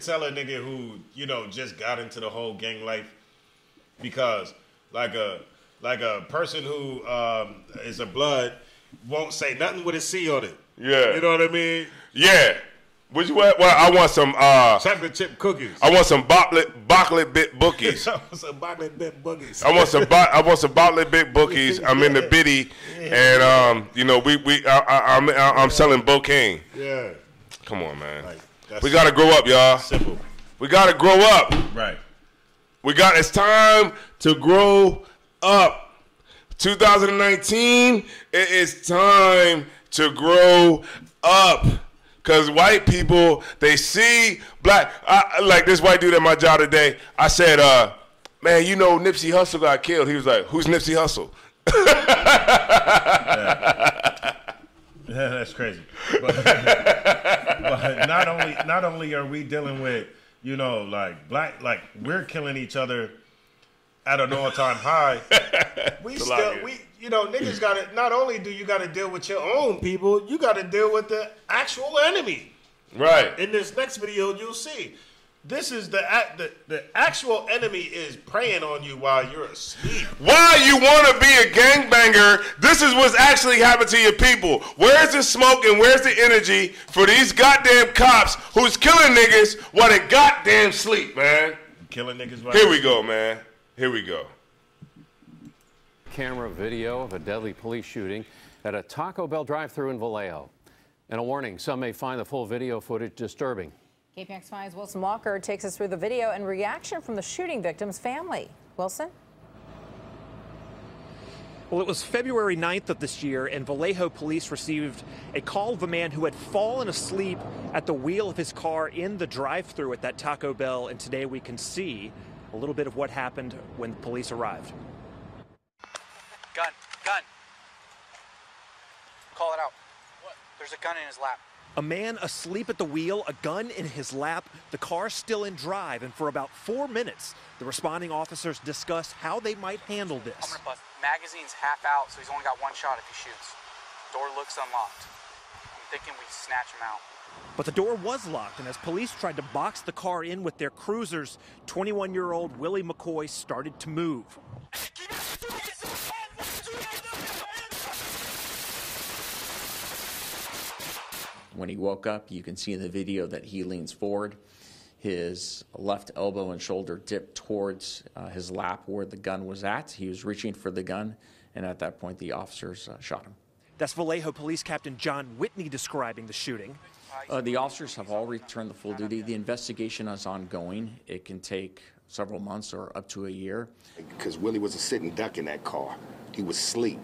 tell a nigga who, you know, just got into the whole gang life because like a person who is a blood won't say nothing with a C on it. Yeah. You know what I mean? Yeah. What you want? Well, I want some Chocolate chip cookies. I want some Bocklet bit bookies. Some Bocklet bit boogies. I want some Bocklet bit bookies. I'm in the biddy, and you know I'm selling Bocaine. Yeah. Come on, man. Like, We gotta grow up, y'all. simple. We gotta grow up. Right. It's time to grow up. 2019, it is time to grow up. Because white people, they see black. Like this white dude at my job today, I said, man, you know Nipsey Hussle got killed. He was like, who's Nipsey Hussle? Yeah, that's crazy. But not only are we dealing with, you know, like black, like we're killing each other at an all-time high. You know, niggas got to, not only do you got to deal with your own people, you got to deal with the actual enemy. Right. In this next video, you'll see. This is the actual enemy is preying on you while you're asleep. Why you want to be a gangbanger, this is what's actually happened to your people. Where's the smoke and where's the energy for these goddamn cops who's killing niggas while they goddamn sleep, man? Killing niggas while Here we go, man. Here we go. Camera video of a deadly police shooting at a Taco Bell drive-thru in Vallejo. And a warning, some may find the full video footage disturbing. KPIX 5's Wilson Walker takes us through the video and reaction from the shooting victim's family. Wilson? Well, it was February 9th of this year, and Vallejo police received a call of a man who had fallen asleep at the wheel of his car in the drive-thru at that Taco Bell, and today we can see a little bit of what happened when police arrived. Gun. Call it out. What? There's a gun in his lap. A man asleep at the wheel, a gun in his lap, the car still in drive, and for about 4 minutes, the responding officers discuss how they might handle this. I'm gonna bust. Magazine's half out, so he's only got one shot if he shoots. Door looks unlocked. I'm thinking we snatch him out. But the door was locked, and as police tried to box the car in with their cruisers, 21-year-old Willie McCoy started to move. When he woke up, you can see in the video that he leans forward. His left elbow and shoulder dipped towards his lap where the gun was at. He was reaching for the gun, and at that point, the officers shot him. That's Vallejo Police Captain John Whitney describing the shooting. The officers have all returned to full duty. The investigation is ongoing. It can take several months or up to a year. Because Willie was a sitting duck in that car. He was asleep.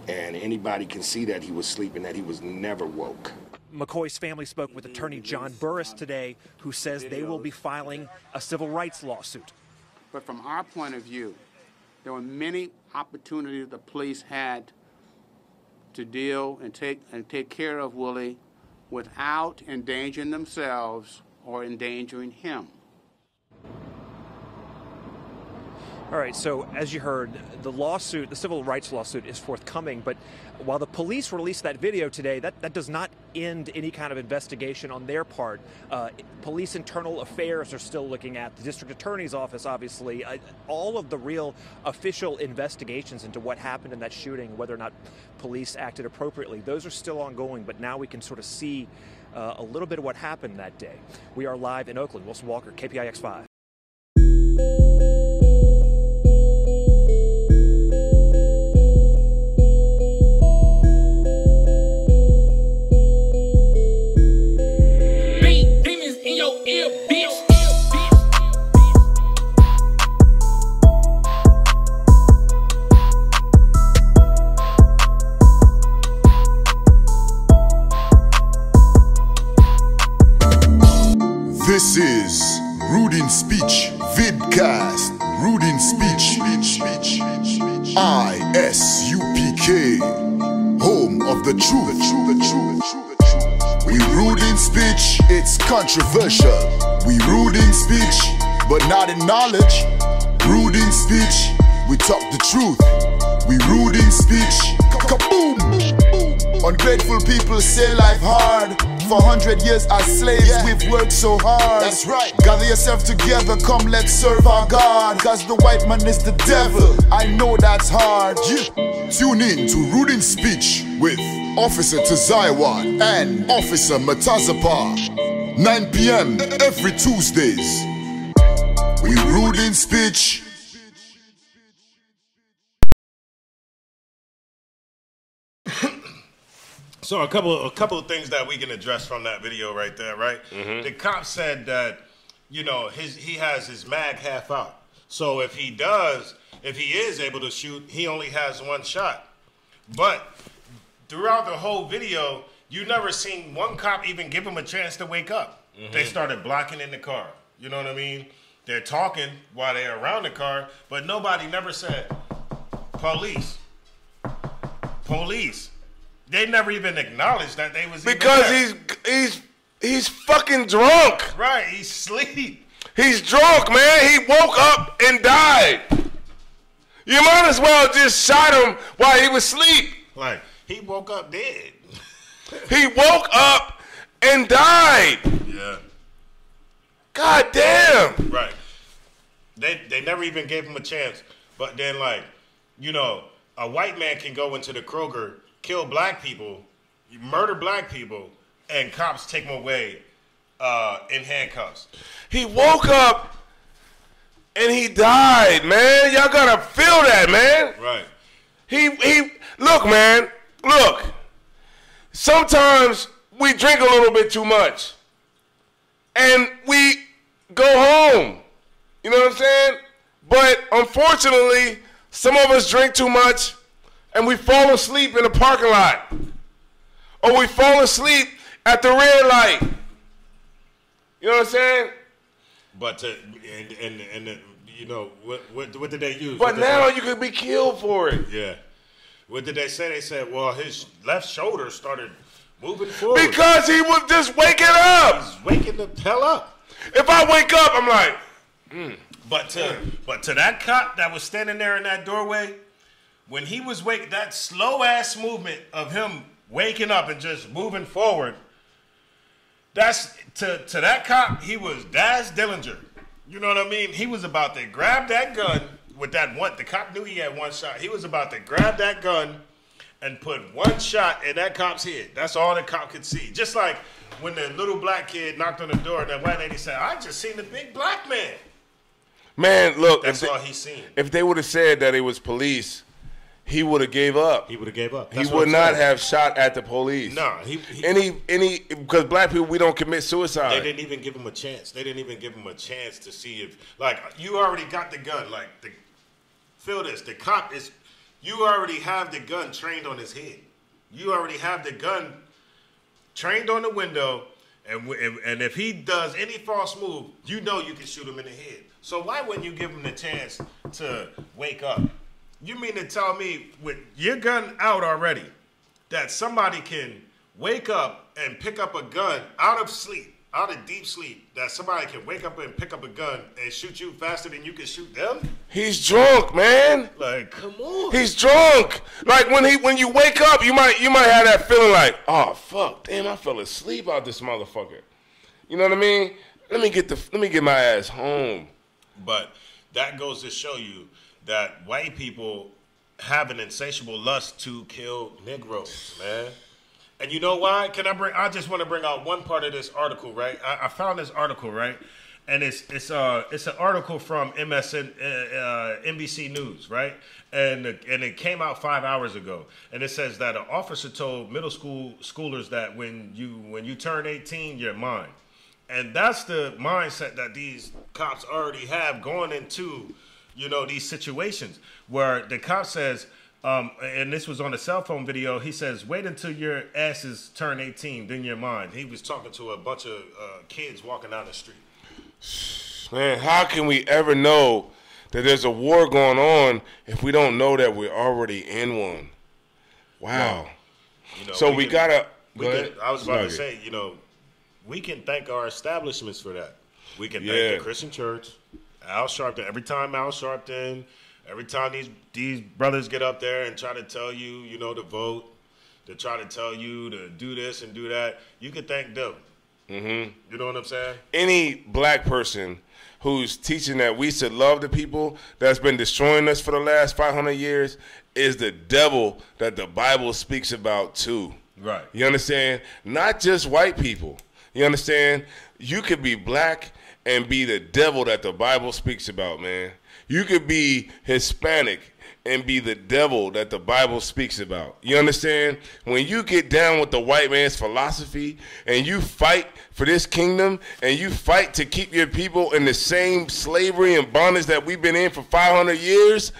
And anybody can see that he was sleeping, that he was never woke. McCoy's family spoke with attorney John Burris today, who says they will be filing a civil rights lawsuit. But from our point of view, there were many opportunities the police had to deal and take care of Willie without endangering themselves or endangering him. All right, so as you heard, the lawsuit, the civil rights lawsuit is forthcoming, but while the police released that video today, that does not end any kind of investigation on their part. Police internal affairs are still looking at, the district attorney's office, obviously, all of the real official investigations into what happened in that shooting, whether or not police acted appropriately, those are still ongoing, but now we can sort of see a little bit of what happened that day. We are live in Oakland. Wilson Walker, KPIX 5. This is Rudin Speed. home of the truth. We rude in speech, it's controversial. We rude in speech, but not in knowledge. Rude in speech, we talk the truth. We rude in speech, kaboom! Ungrateful people say life hard. For 100 years as slaves, we've worked so hard. That's right. Gather yourself together, come let's serve our God. Cause the white man is the devil, I know that's hard. Tune in to Rude in Speech with Officer Tazaiwan and Officer Matazapa. 9 p.m. every Tuesdays. We rude in speech. So a couple of things that we can address from that video right there, right? The cop said that, you know, he has his mag half out. So if he is able to shoot, he only has one shot. But throughout the whole video, you never seen one cop even give him a chance to wake up. They started blocking in the car. You know what I mean? They're talking while they're around the car, but nobody never said, police, police. They never even acknowledged that they was because he's fucking drunk. Right, he's asleep. He's drunk, man. He woke up and died. You might as well just shot him while he was asleep. Like, he woke up dead. He woke up and died. Yeah. God damn. Right. They never even gave him a chance. But then, like, you know, a white man can go into the Kroger, kill black people, murder black people, and cops take him away in handcuffs. He woke up and he died, man. Y'all gotta feel that, man. Right. He look, man. Look. Sometimes we drink a little bit too much. And we go home. You know what I'm saying? But unfortunately, some of us drink too much and we fall asleep in the parking lot. Or we fall asleep at the red light. You know what I'm saying? But and you know what did they use? But now you could be killed for it. Yeah. What did they say? They said, well, his left shoulder started moving forward. Because he was just waking up. He's waking the hell up. If I wake up, I'm like, But to that cop that was standing there in that doorway, when he was waking, that slow ass movement of him waking up and just moving forward, that's to that cop, he was Daz Dillinger. You know what I mean? He was about to grab that gun with that one. The cop knew he had one shot. He was about to grab that gun and put one shot in that cop's head. That's all the cop could see. Just like when the little black kid knocked on the door and that white lady said, I just seen the big black man. Man, look. That's all he seen. If they would have said that it was police, he would have gave up. He would have gave up. He would not have shot at the police. No. Because black people, we don't commit suicide. They didn't even give him a chance. They didn't even give him a chance to see if, like, you already got the gun. Like, feel this. The cop is, you already have the gun trained on his head. You already have the gun trained on the window, and if he does any false move, you know you can shoot him in the head. So why wouldn't you give him the chance to wake up? You mean to tell me with your gun out already that somebody can wake up and pick up a gun out of sleep, out of deep sleep, that somebody can wake up and pick up a gun and shoot you faster than you can shoot them? He's drunk, man. Like, come on. He's drunk. Like when you wake up, you might have that feeling like, oh fuck, damn, I fell asleep out this motherfucker. You know what I mean? Let me get my ass home. But that goes to show you that white people have an insatiable lust to kill Negroes, man. And you know why? I just want to bring out one part of this article, right? I found this article, right? And it's an article from NBC News, right? And it came out 5 hours ago. And it says that an officer told middle schoolers that when you turn 18, you're mine. And that's the mindset that these cops already have going into, you know, these situations where the cop says, and this was on a cell phone video, he says, wait until your asses turn 18, then you're mine. He was talking to a bunch of kids walking down the street. Man, how can we ever know that there's a war going on if we don't know that we're already in one? Wow. You know, So we gotta. I was about to say, you know, we can thank our establishments for that. We can thank the Christian Church, Al Sharpton. Every time Al Sharpton, every time these brothers get up there and try to tell you, you know, to vote, to try to tell you to do this and do that, you can thank them. Mm-hmm. You know what I'm saying? Any black person who's teaching that we should love the people that's been destroying us for the last 500 years is the devil that the Bible speaks about too. Right. You understand? Not just white people. You understand? You could be black and be the devil that the Bible speaks about, man. You could be Hispanic and be the devil that the Bible speaks about. You understand? When you get down with the white man's philosophy and you fight for this kingdom and you fight to keep your people in the same slavery and bondage that we've been in for 500 years,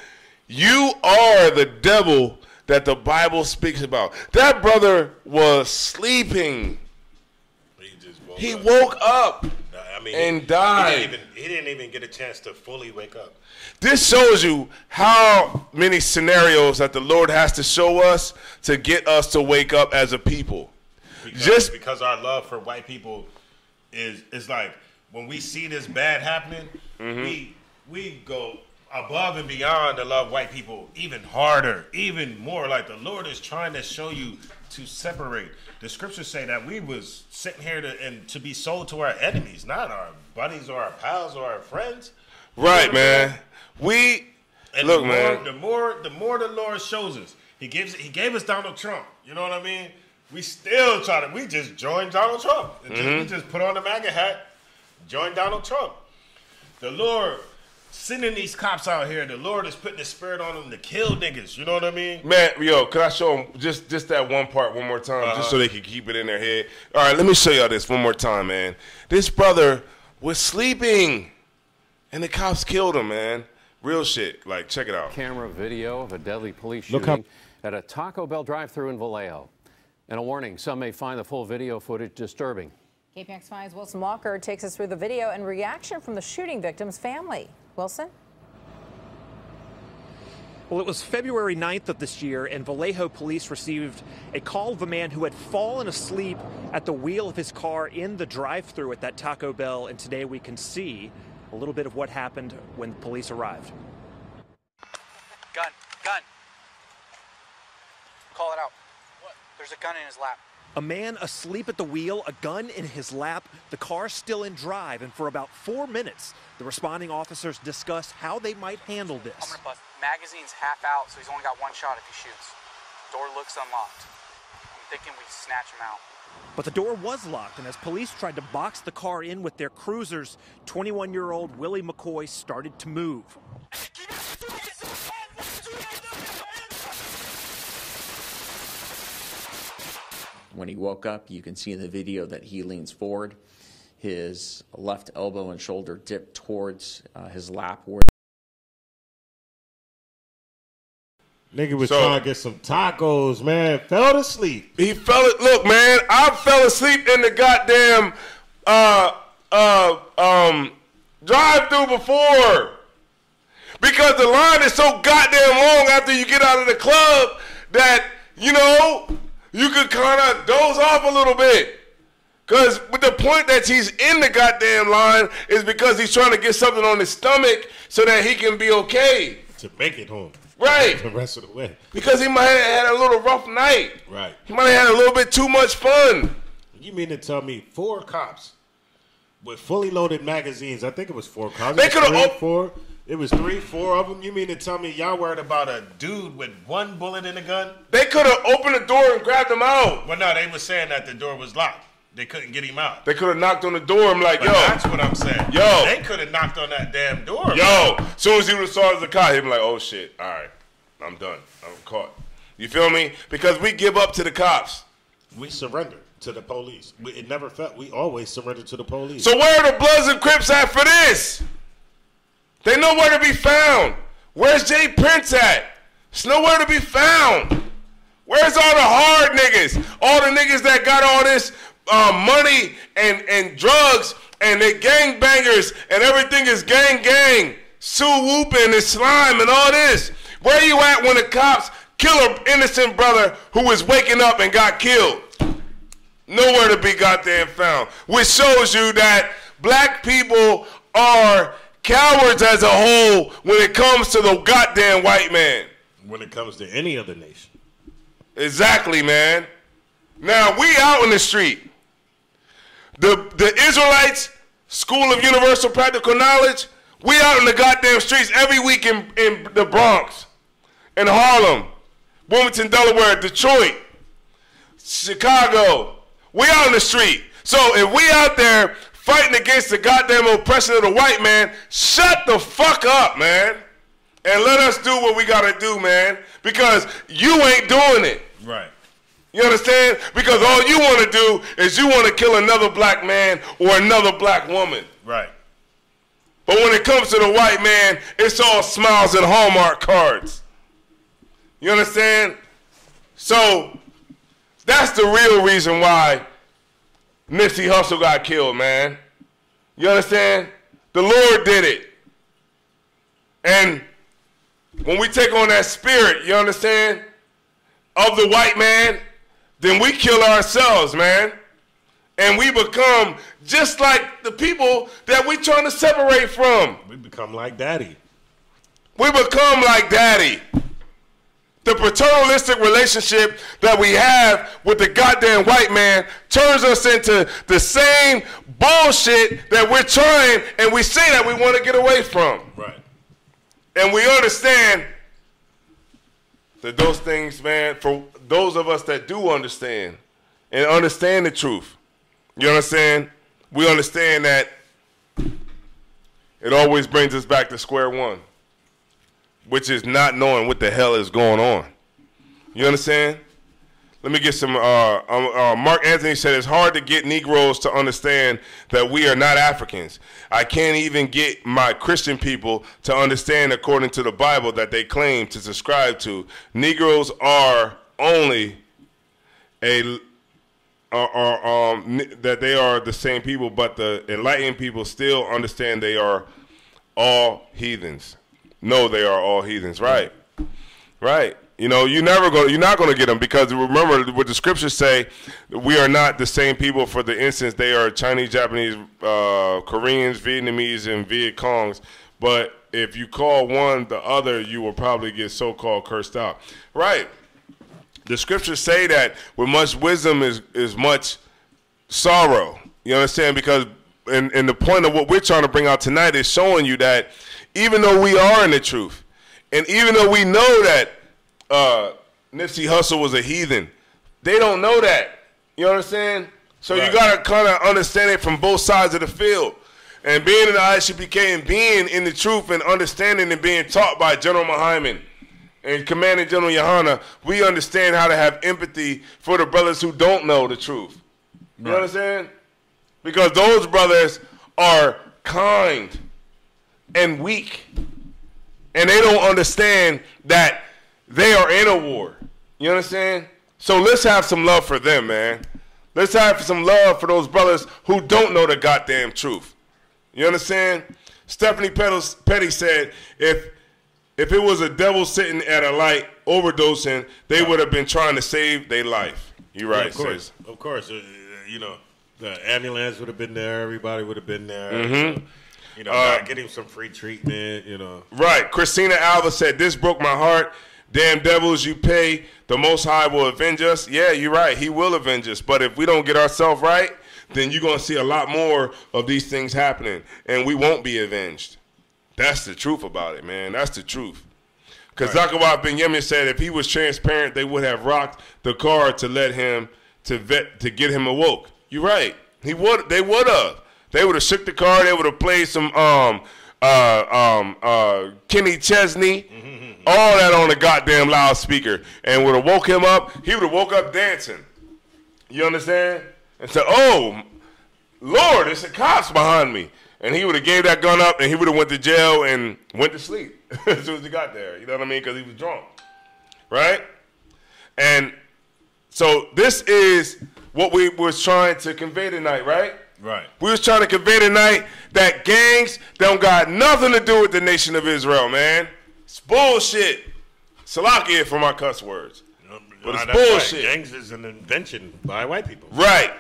you are the devil that the Bible speaks about. That brother was sleeping. He woke up and died. He didn't even get a chance to fully wake up. This shows you how many scenarios that the Lord has to show us to get us to wake up as a people. Because our love for white people is like, when we see this bad happening, we go above and beyond to love white people even harder, even more. Like, the Lord is trying to show you to separate. The scriptures say that we was sitting here to be sold to our enemies, not our buddies or our pals or our friends. Right, man. Look, man. The more the Lord shows us, He gave us Donald Trump. You know what I mean? We still we just joined Donald Trump. We just put on the MAGA hat, joined Donald Trump. The Lord sending these cops out here, the Lord is putting the spirit on them to kill niggas. You know what I mean? Man, yo, could I show them just that one part one more time, just so they can keep it in their head? All right, let me show y'all this one more time, man. This brother was sleeping, and the cops killed him, man. Real shit. Like, check it out. Camera video of a deadly police shooting at a Taco Bell drive-thru in Vallejo. And a warning, some may find the full video footage disturbing. KPIX 5's Wilson Walker takes us through the video and reaction from the shooting victim's family. Wilson? Well, it was February 9th of this year, and Vallejo police received a call of a man who had fallen asleep at the wheel of his car in the drive-thru at that Taco Bell, and today we can see a little bit of what happened when police arrived. Gun. Call it out. What? There's a gun in his lap. A man asleep at the wheel, a gun in his lap, the car still in drive, and for about 4 minutes, the responding officers discuss how they might handle this. I'm gonna bust. Magazine's half out, so he's only got one shot if he shoots. Door looks unlocked. I'm thinking we snatch him out. But the door was locked, and as police tried to box the car in with their cruisers, 21-year-old Willie McCoy started to move. When he woke up, you can see in the video that he leans forward. His left elbow and shoulder dip towards his lap. Nigga was trying to get some tacos, man. Fell asleep. Look, man, I fell asleep in the goddamn drive-thru before. Because the line is so goddamn long after you get out of the club that, you know, you could kind of doze off a little bit. Because the point that he's in the goddamn line is because he's trying to get something on his stomach so that he can be okay. To make it home. Right. The rest of the way. Because he might have had a little rough night. Right. He might have had a little bit too much fun. You mean to tell me 4 cops with fully loaded magazines? I think it was 4 cops. They could have 4. It was 3, 4 of them. You mean to tell me y'all worried about a dude with 1 bullet in a gun? They could have opened the door and grabbed him out. Well, no, they were saying that the door was locked. They couldn't get him out. They could have knocked on the door. I'm like, yo. That's what I'm saying. Yo. They could have knocked on that damn door. Yo. As soon as he would have saw the car, he'd be like, oh, shit. All right. I'm done. I'm caught. You feel me? Because we give up to the cops. We surrender to the police. It never felt. We always surrender to the police. So where are the Bloods and Crips at for this? They nowhere to be found. Where's Jay Prince at? It's nowhere to be found. Where's all the hard niggas? All the niggas that got all this money and drugs and they gangbangers and everything is gang. Sue whooping and slime and all this. Where you at when the cops kill an innocent brother who was waking up and got killed. Nowhere to be goddamn found. Which shows you that black people are cowards as a whole when it comes to the goddamn white man. When it comes to any other nation. Exactly, man. Now, we out in the street. The Israelites, School of Universal Practical Knowledge, we out in the goddamn streets every week in the Bronx, in Harlem, Wilmington, Delaware, Detroit, Chicago. We out in the street. So if we out there fighting against the goddamn oppression of the white man, shut the fuck up, man. And let us do what we gotta do, man. Because you ain't doing it. Right. You understand? Because all you want to do is you want to kill another black man or another black woman. Right. But when it comes to the white man, it's all smiles and Hallmark cards. You understand? So that's the real reason why Nipsey Hussle got killed, man. You understand? The Lord did it. And when we take on that spirit, you understand, of the white man, then we kill ourselves, man. And we become just like the people that we're trying to separate from. We become like daddy. We become like daddy. The paternalistic relationship that we have with the goddamn white man turns us into the same bullshit that we're trying and we say that we want to get away from. Right. And we understand that those things, man, for those of us that do understand and understand the truth, you understand? We understand that it always brings us back to square one, which is not knowing what the hell is going on. You understand? Let me get some, Mark Anthony said it's hard to get Negroes to understand that we are not Africans. I can't even get my Christian people to understand, according to the Bible that they claim to subscribe to. Negroes are only that they are the same people, but the enlightened people still understand they are all heathens. No, they are all heathens. Right. Right. You know, you're not going to get them, because remember what the scriptures say, we are not the same people. For the instance, they are Chinese, Japanese, Koreans, Vietnamese, and Viet Congs. But if you call one the other, you will probably get so-called cursed out. Right. The scriptures say that with much wisdom is much sorrow. You understand? Because and the point of what we're trying to bring out tonight is showing you that even though we are in the truth, and even though we know that Nipsey Hussle was a heathen, they don't know that. You understand? So right. You got to kind of understand it from both sides of the field. And being in the ISUPK and being in the truth and understanding and being taught by General Muhammad and Commanding General Yohana, we understand how to have empathy for the brothers who don't know the truth. You right. understand? Because those brothers are kind and weak. And they don't understand that they are in a war. You understand? So let's have some love for them, man. Let's have some love for those brothers who don't know the goddamn truth. You understand? Stephanie Petty said, if it was a devil sitting at a light overdosing, they would have been trying to save their life. You're right, of course. sis. Of course. You know, the ambulance would have been there. Everybody would have been there. Mm-hmm. You know, get him some free treatment, you know. Right. Christina Alva said, this broke my heart. Damn devils you pay, the Most High will avenge us. Yeah, you're right. He will avenge us. But if we don't get ourselves right, then you're going to see a lot more of these things happening, and we won't be avenged. That's the truth about it, man. That's the truth. Because right. Zakaria bin Yemen said if he was transparent, they would have rocked the car to let him, to get him awoke. You're right. They would have. They would have shook the car. They would have played some Kenny Chesney, all that on a goddamn loudspeaker, and would have woke him up. He would have woke up dancing. You understand? And said, "Oh, Lord, it's the cops behind me." And he would have gave that gun up, and he would have went to jail and went to sleep as soon as he got there. You know what I mean? Because he was drunk, right? And so this is what we was trying to convey tonight, right? Right. We was trying to convey tonight that gangs don't got nothing to do with the nation of Israel, man. It's bullshit. Salakia for my cuss words. But it's That's bullshit. Right. Gangs is an invention by white people. Right.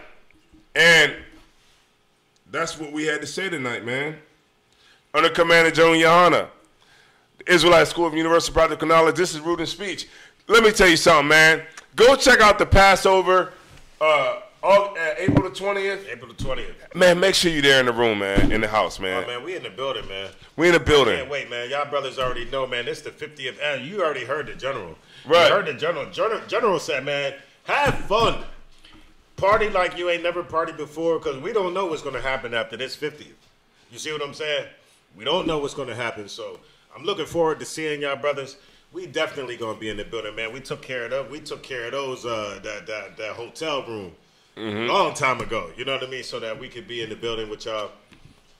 And that's what we had to say tonight, man. Under Commander Joan Yohana, the Israelite School of Universal Practical Knowledge, this is Root and Speech. Let me tell you something, man. Go check out the Passover, April the 20th. April the 20th. Man, make sure you're there in the room, man, in the house, man. Oh, man, we in the building, man. We in the building. I can't wait, man. Y'all brothers already know, man. This is the 50th. You already heard the general. Right. You heard the general. General said, man, have fun. Party like you ain't never partied before, because we don't know what's going to happen after this 50th. You see what I'm saying? We don't know what's going to happen, so I'm looking forward to seeing y'all brothers. We definitely going to be in the building, man. We took care of them. We took care of those that hotel room a long time ago. You know what I mean? So that we could be in the building with y'all.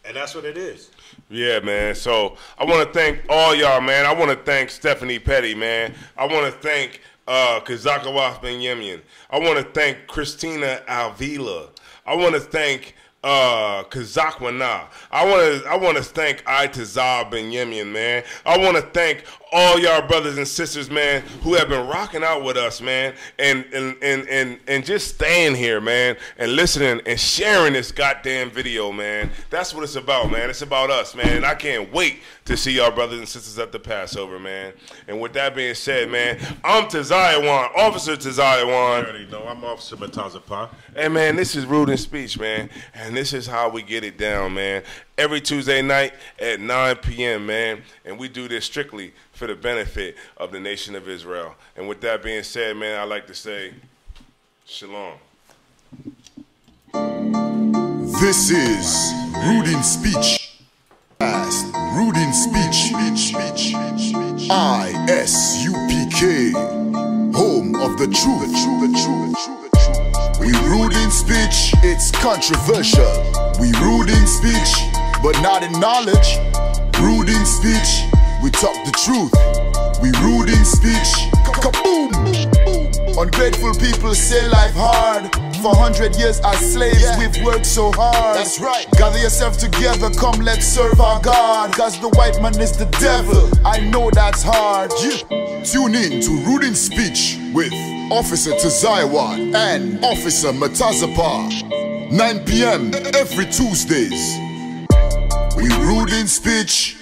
And that's what it is. Yeah, man. So I want to thank all y'all, man. I want to thank Stephanie Petty, man. I want to thank Kazakawaf Ben Yemen. I want to thank Christina Alvila. I want to thank Kazakwana. I want to thank Itazar Ben Yemen, man. I want to thank all y'all brothers and sisters, man, who have been rocking out with us, man, and just staying here, man, and listening and sharing this goddamn video, man. That's what it's about, man. It's about us, man. And I can't wait to see y'all brothers and sisters at the Passover, man. And with that being said, man, I'm Tazayawan, Officer Tazayawan. You already know I'm Officer Matazapa. And man, this is Root and Speech, man. And this is how we get it down, man. Every Tuesday night at 9 p.m., man. And we do this strictly for the benefit of the nation of Israel. And with that being said, man, I'd like to say shalom. This is Root and Speech. Root and Speech. ISUPK. Home of the truth. We rude in speech, it's controversial. We rude in speech, but not in knowledge. Rude in speech, we talk the truth. We rude in speech. Kaboom! Ungrateful people say life hard. For 100 years as slaves, we've worked so hard. That's right. Gather yourself together, come let's serve our God. Cause the white man is the devil, I know that's hard. Tune in to Root and Speech with Officer Tazayawan and Officer Matazapa. 9 p.m. every Tuesdays. We rude in speech.